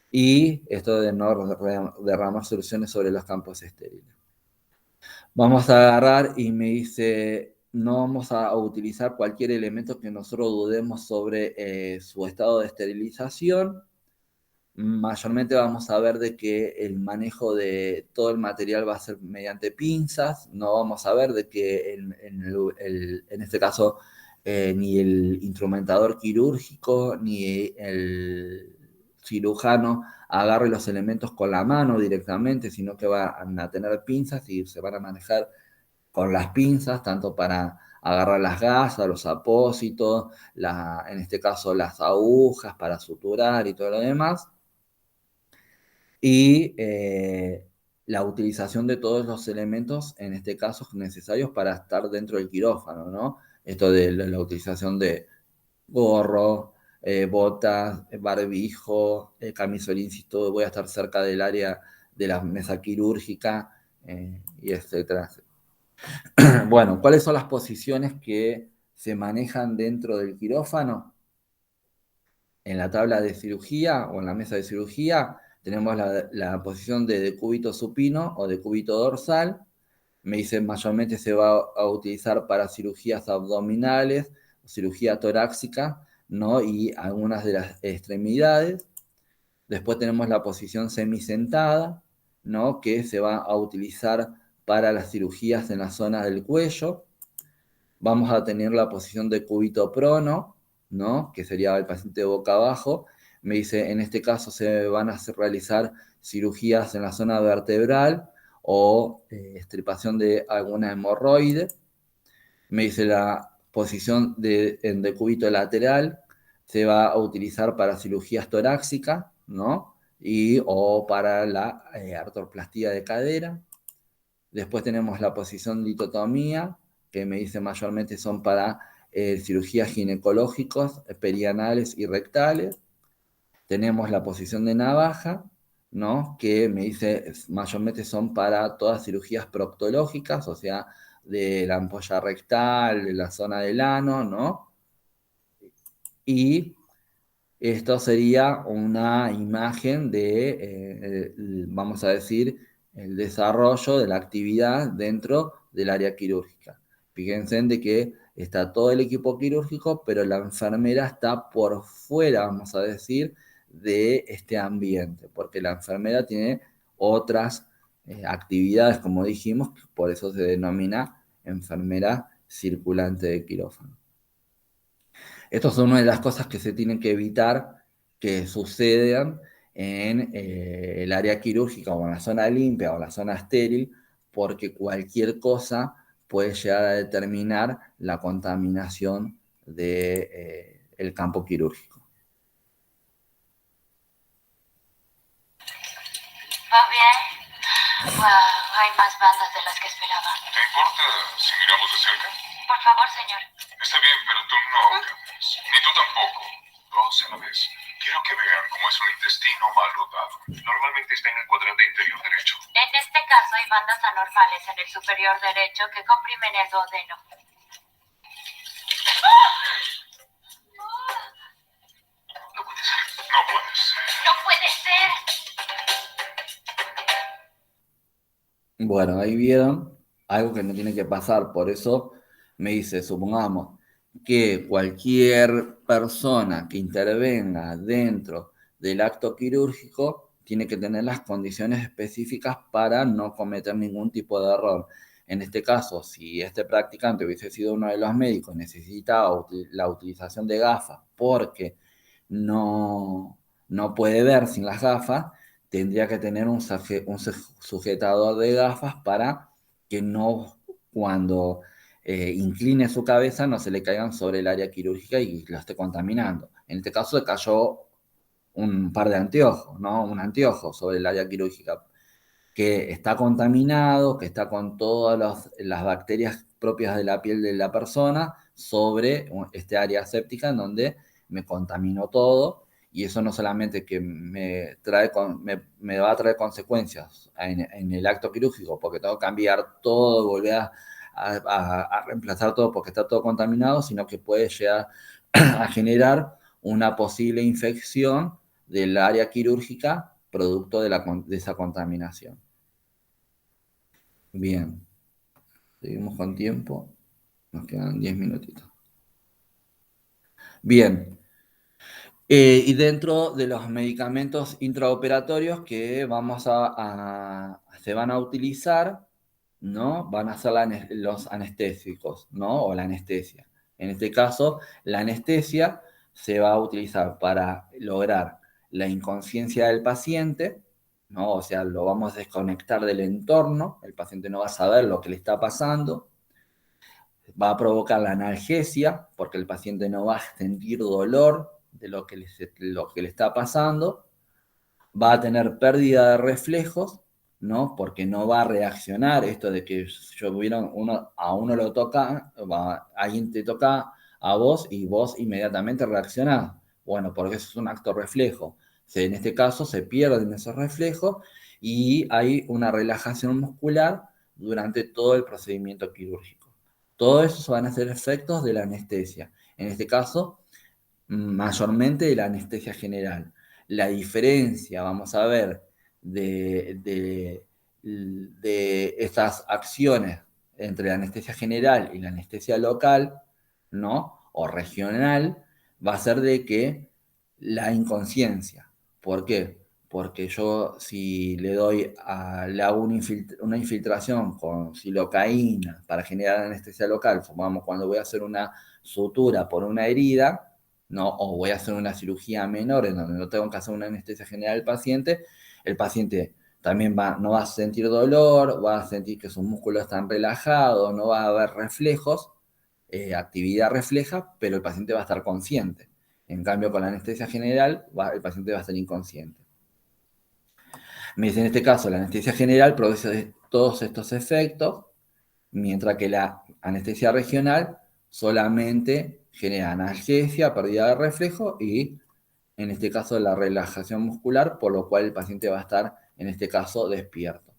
A: y esto de no derramar soluciones sobre los campos estériles. Vamos a agarrar y me dice, no vamos a utilizar cualquier elemento que nosotros dudemos sobre su estado de esterilización. Mayormente vamos a ver de que el manejo de todo el material va a ser mediante pinzas. No vamos a ver de que en este caso ni el instrumentador quirúrgico ni el cirujano agarre los elementos con la mano directamente, sino que van a tener pinzas y se van a manejar con las pinzas, tanto para agarrar las gasas, los apósitos, en este caso las agujas para suturar y todo lo demás, y la utilización de todos los elementos, en este caso, necesarios para estar dentro del quirófano, ¿no? Esto de la utilización de gorro, botas, barbijo, camisolín, si todo voy a estar cerca del área de la mesa quirúrgica, y etcétera. Bueno, ¿cuáles son las posiciones que se manejan dentro del quirófano? En la tabla de cirugía o en la mesa de cirugía tenemos la posición de decúbito supino o decúbito dorsal. Me dicen mayormente se va a utilizar para cirugías abdominales, cirugía torácica, ¿no? Y algunas de las extremidades. Después tenemos la posición semisentada, ¿no? Que se va a utilizar para las cirugías en la zona del cuello. Vamos a tener la posición de cúbito prono, ¿no? Que sería el paciente boca abajo. Me dice, en este caso se van a realizar cirugías en la zona vertebral o extirpación de alguna hemorroide. Me dice la posición en decúbito lateral se va a utilizar para cirugías torácicas, ¿no? O para la artroplastía de cadera. Después tenemos la posición litotomía, que me dice mayormente son para cirugías ginecológicas, perianales y rectales. Tenemos la posición de navaja, ¿no? Que me dice mayormente son para todas cirugías proctológicas, o sea, de la ampolla rectal, de la zona del ano, ¿no? Y esto sería una imagen vamos a decir, el desarrollo de la actividad dentro del área quirúrgica. Fíjense en de que está todo el equipo quirúrgico, pero la enfermera está por fuera, vamos a decir, de este ambiente, porque la enfermera tiene otras actividades, como dijimos, por eso se denomina enfermera circulante de quirófano. Estas son una de las cosas que se tienen que evitar que sucedan en el área quirúrgica o en la zona limpia o en la zona estéril, porque cualquier cosa puede llegar a determinar la contaminación del campo quirúrgico.
B: ¿Va bien? Wow, hay más bandas de las que esperaba.
C: ¿Te importa si miramos de cerca?
B: Por favor, señor.
C: Está bien, pero tú no cambies. Ni tú tampoco. Dos a la vez. Quiero que vean cómo es un intestino mal rotado. Normalmente está en el cuadrante inferior derecho.
B: En este caso hay bandas anormales en el superior derecho que comprimen el duodeno.
C: No puede ser. No puede ser.
B: ¡No puede ser!
A: Bueno, ahí vieron algo que no tiene que pasar, por eso me dice, supongamos que cualquier persona que intervenga dentro del acto quirúrgico tiene que tener las condiciones específicas para no cometer ningún tipo de error. En este caso, si este practicante hubiese sido uno de los médicos, necesitaba la utilización de gafas porque no puede ver sin las gafas, tendría que tener un sujetador de gafas para que no, cuando incline su cabeza, no se le caigan sobre el área quirúrgica y lo esté contaminando. En este caso se cayó un par de anteojos, ¿no? Un anteojo sobre el área quirúrgica que está contaminado, que está con todas las bacterias propias de la piel de la persona sobre este área séptica en donde me contaminó todo, y eso no solamente que me va a traer consecuencias en el acto quirúrgico, porque tengo que cambiar todo, volver a reemplazar todo porque está todo contaminado, sino que puede llegar a generar una posible infección del área quirúrgica producto de esa contaminación. Bien, seguimos con tiempo. Nos quedan 10 minutitos. Bien, y dentro de los medicamentos intraoperatorios que se van a utilizar, ¿no? Van a ser los anestésicos, ¿no? O la anestesia. En este caso, la anestesia se va a utilizar para lograr la inconsciencia del paciente, ¿no? O sea, lo vamos a desconectar del entorno, el paciente no va a saber lo que le está pasando, va a provocar la analgesia, porque el paciente no va a sentir dolor de lo que le está pasando, va a tener pérdida de reflejos, ¿no? Porque no va a reaccionar, esto de que a uno lo toca, alguien te toca a vos y vos inmediatamente reaccionás. Bueno, porque eso es un acto reflejo. En este caso se pierden esos reflejos y hay una relajación muscular durante todo el procedimiento quirúrgico. Todo eso van a ser efectos de la anestesia. En este caso, mayormente de la anestesia general. La diferencia, vamos a ver, de estas acciones entre la anestesia general y la anestesia local, ¿no? O regional, va a ser de que la inconsciencia. ¿Por qué? Porque yo si le hago una infiltración con silocaína para generar anestesia local, supongamos cuando voy a hacer una sutura por una herida, ¿no? O voy a hacer una cirugía menor en donde no tengo que hacer una anestesia general al paciente, el paciente también no va a sentir dolor, va a sentir que sus músculos están relajados, no va a haber reflejos, actividad refleja, pero el paciente va a estar consciente. En cambio, con la anestesia general, el paciente va a estar inconsciente. Me dice, en este caso, la anestesia general produce todos estos efectos, mientras que la anestesia regional solamente genera analgesia, pérdida de reflejo y, en este caso, la relajación muscular, por lo cual el paciente va a estar, en este caso, despierto.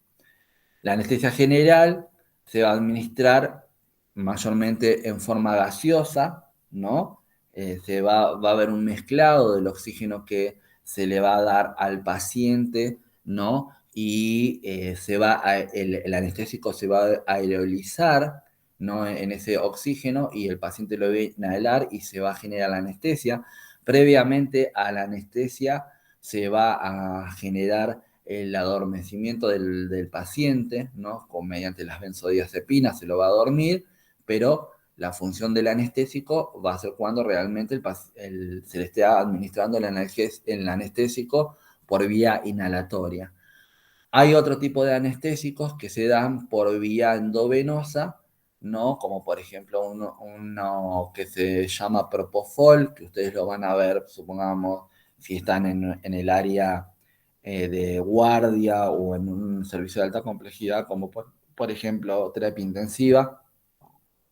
A: La anestesia general se va a administrar mayormente en forma gaseosa, ¿no? Va a haber un mezclado del oxígeno que se le va a dar al paciente, ¿no? Y el anestésico se va a aerolizar, ¿no? En ese oxígeno y el paciente lo va a inhalar y se va a generar la anestesia. Previamente a la anestesia se va a generar el adormecimiento del paciente, ¿no? Mediante las benzodiazepinas se lo va a dormir, pero la función del anestésico va a ser cuando realmente se le esté administrando el anestésico por vía inhalatoria. Hay otro tipo de anestésicos que se dan por vía endovenosa, ¿no? Como por ejemplo uno que se llama Propofol, que ustedes lo van a ver, supongamos, si están en el área de guardia o en un servicio de alta complejidad, como por ejemplo terapia intensiva,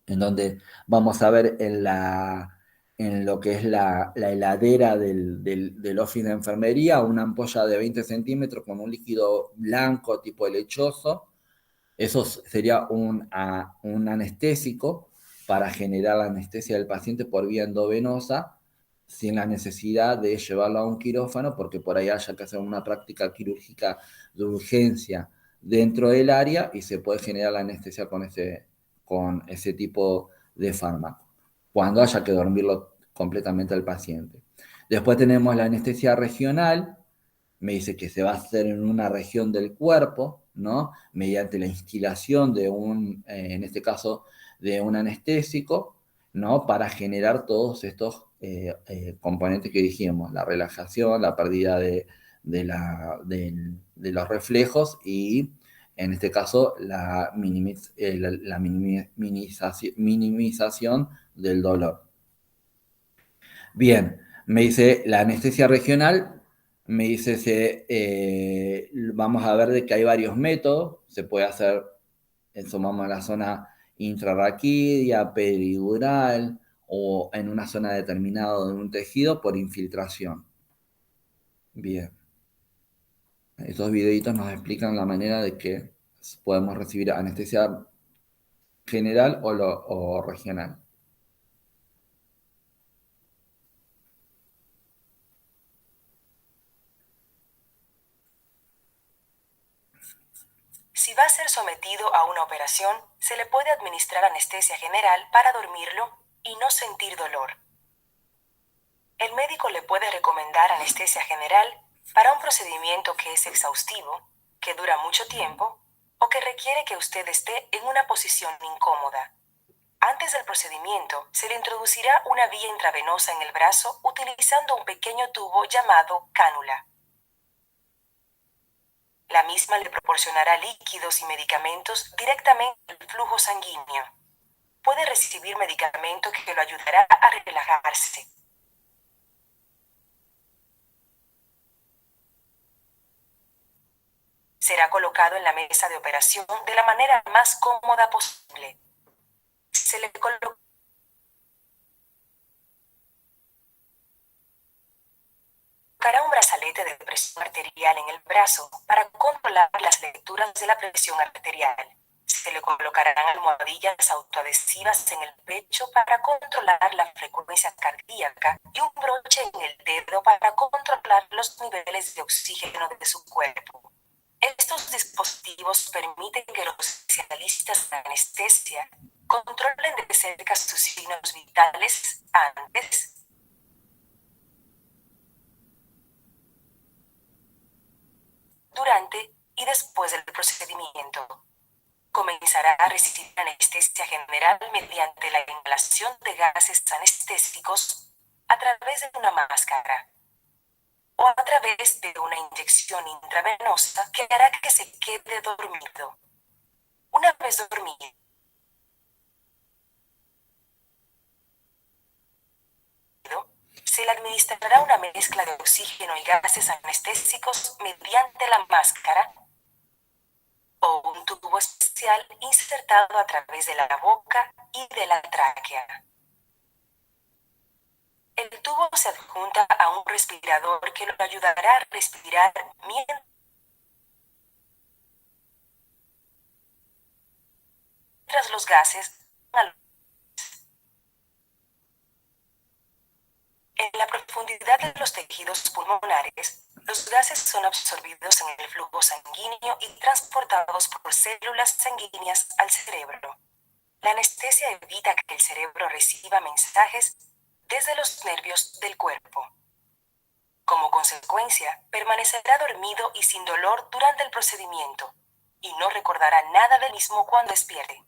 A: en donde vamos a ver en lo que es la heladera del office de enfermería, una ampolla de 20 centímetros con un líquido blanco tipo lechoso. Eso sería un anestésico para generar la anestesia del paciente por vía endovenosa, sin la necesidad de llevarlo a un quirófano, porque por ahí haya que hacer una práctica quirúrgica de urgencia dentro del área y se puede generar la anestesia con ese tipo de fármaco, cuando haya que dormirlo completamente al paciente. Después tenemos la anestesia regional, me dice que se va a hacer en una región del cuerpo, ¿no? Mediante la instilación de en este caso, de un anestésico, ¿no? Para generar todos estos componentes que dijimos, la relajación, la pérdida de los reflejos y, en este caso, la minimización del dolor. Bien, me dice la anestesia regional, me dice vamos a ver de que hay varios métodos, se puede hacer, sumamos la zona intrarraquídea, peridural o en una zona determinada de un tejido por infiltración. Bien, estos videitos nos explican la manera de que podemos recibir anestesia general o regional.
D: Si va a ser sometido a una operación, se le puede administrar anestesia general para dormirlo y no sentir dolor. El médico le puede recomendar anestesia general para un procedimiento que es exhaustivo, que dura mucho tiempo o que requiere que usted esté en una posición incómoda. Antes del procedimiento, se le introducirá una vía intravenosa en el brazo utilizando un pequeño tubo llamado cánula. La misma le proporcionará líquidos y medicamentos directamente al flujo sanguíneo. Puede recibir medicamento que lo ayudará a relajarse. Será colocado en la mesa de operación de la manera más cómoda posible. Se le colocará un brazalete de presión arterial en el brazo para controlar las lecturas de la presión arterial. Se le colocarán almohadillas autoadhesivas en el pecho para controlar la frecuencia cardíaca y un broche en el dedo para controlar los niveles de oxígeno de su cuerpo. Estos dispositivos permiten que los especialistas de anestesia controlen de cerca sus signos vitales antes, durante y después del procedimiento. Comenzará a recibir anestesia general mediante la inhalación de gases anestésicos a través de una máscara o a través de una inyección intravenosa que hará que se quede dormido. Una vez dormido, se le administrará una mezcla de oxígeno y gases anestésicos mediante la máscara o un tubo especial insertado a través de la boca y de la tráquea. El tubo se adjunta a un respirador que lo ayudará a respirar mientras los gases en la profundidad de los tejidos pulmonares, los gases son absorbidos en el flujo sanguíneo y transportados por células sanguíneas al cerebro. La anestesia evita que el cerebro reciba mensajes desde los nervios del cuerpo. Como consecuencia, permanecerá dormido y sin dolor durante el procedimiento, y no recordará nada del mismo cuando despierte.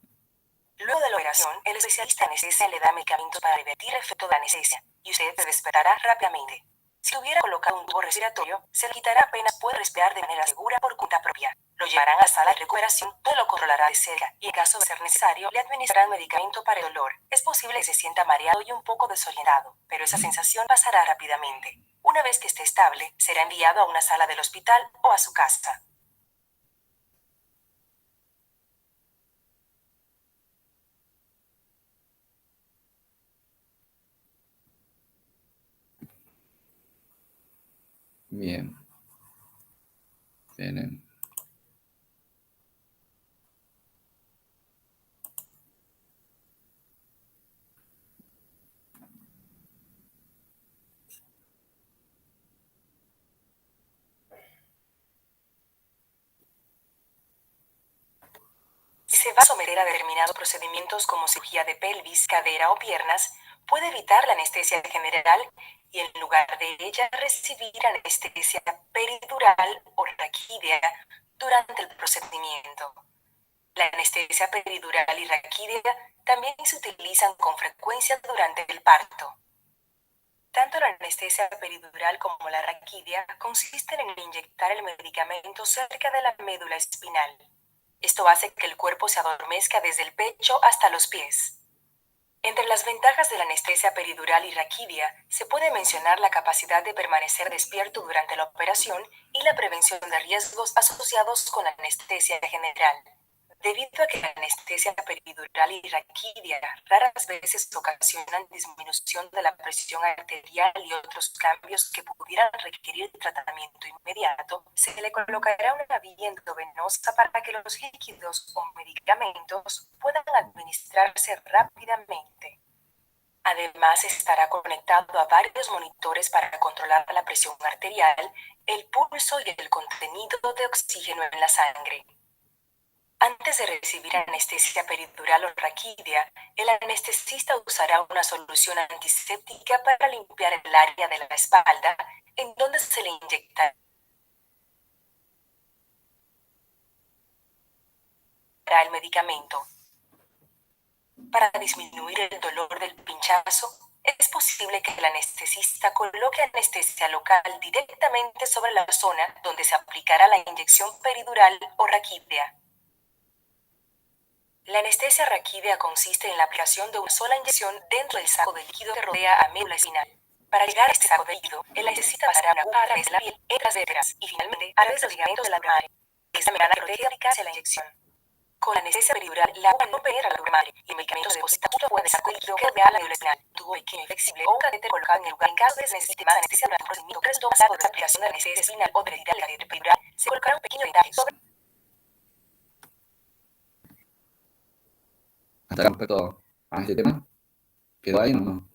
D: Luego de la operación, el especialista anestesia le da medicamentos para revertir el efecto de la anestesia, y usted se despertará rápidamente. Si hubiera colocado un tubo respiratorio, se le quitará apenas puede respirar de manera segura por cuenta propia. Lo llevarán a la sala de recuperación, donde lo controlará de cerca, y en caso de ser necesario, le administrarán medicamento para el dolor. Es posible que se sienta mareado y un poco desorientado, pero esa sensación pasará rápidamente. Una vez que esté estable, será enviado a una sala del hospital o a su casa.
A: Bien. Bien.
D: Si se va a someter a determinados procedimientos como cirugía de pelvis, cadera o piernas, puede evitar la anestesia general y en lugar de ella recibir anestesia peridural o raquídea durante el procedimiento. La anestesia peridural y raquídea también se utilizan con frecuencia durante el parto. Tanto la anestesia peridural como la raquídea consisten en inyectar el medicamento cerca de la médula espinal. Esto hace que el cuerpo se adormezca desde el pecho hasta los pies. Entre las ventajas de la anestesia peridural y raquídea se puede mencionar la capacidad de permanecer despierto durante la operación y la prevención de riesgos asociados con la anestesia general. Debido a que la anestesia peridural y raquídea raras veces ocasionan disminución de la presión arterial y otros cambios que pudieran requerir tratamiento inmediato, se le colocará una vía endovenosa para que los líquidos o medicamentos puedan administrarse rápidamente. Además, estará conectado a varios monitores para controlar la presión arterial, el pulso y el contenido de oxígeno en la sangre. Antes de recibir anestesia peridural o raquídea, el anestesista usará una solución antiséptica para limpiar el área de la espalda en donde se le inyectará el medicamento. Para disminuir el dolor del pinchazo, es posible que el anestesista coloque anestesia local directamente sobre la zona donde se aplicará la inyección peridural o raquídea. La anestesia raquídea consiste en la aplicación de una sola inyección dentro del saco de líquido que rodea a médula espinal. Para llegar a este saco de líquido, el anestesista pasará una aguja a través de la piel, entre las vértebras y finalmente a través de los ligamentos de la madre. Esta membrana protege de aplicarse la inyección. Con la anestesia peridural, la aguja no penetra la madre y el medicamento se deposita justo fuera del saco de líquido que rodea la médula espinal. Un tubo pequeño y flexible o un catéter colocado en el lugar en caso de que se necesite más anestesia durante un procedimiento que resultó pasado de la aplicación de la anestesia espinal o de retirar el catéter peridural, se colocará un pequeño vendaje sobre
A: Hasta acá respecto a este tema. ¿Quedó ahí o no?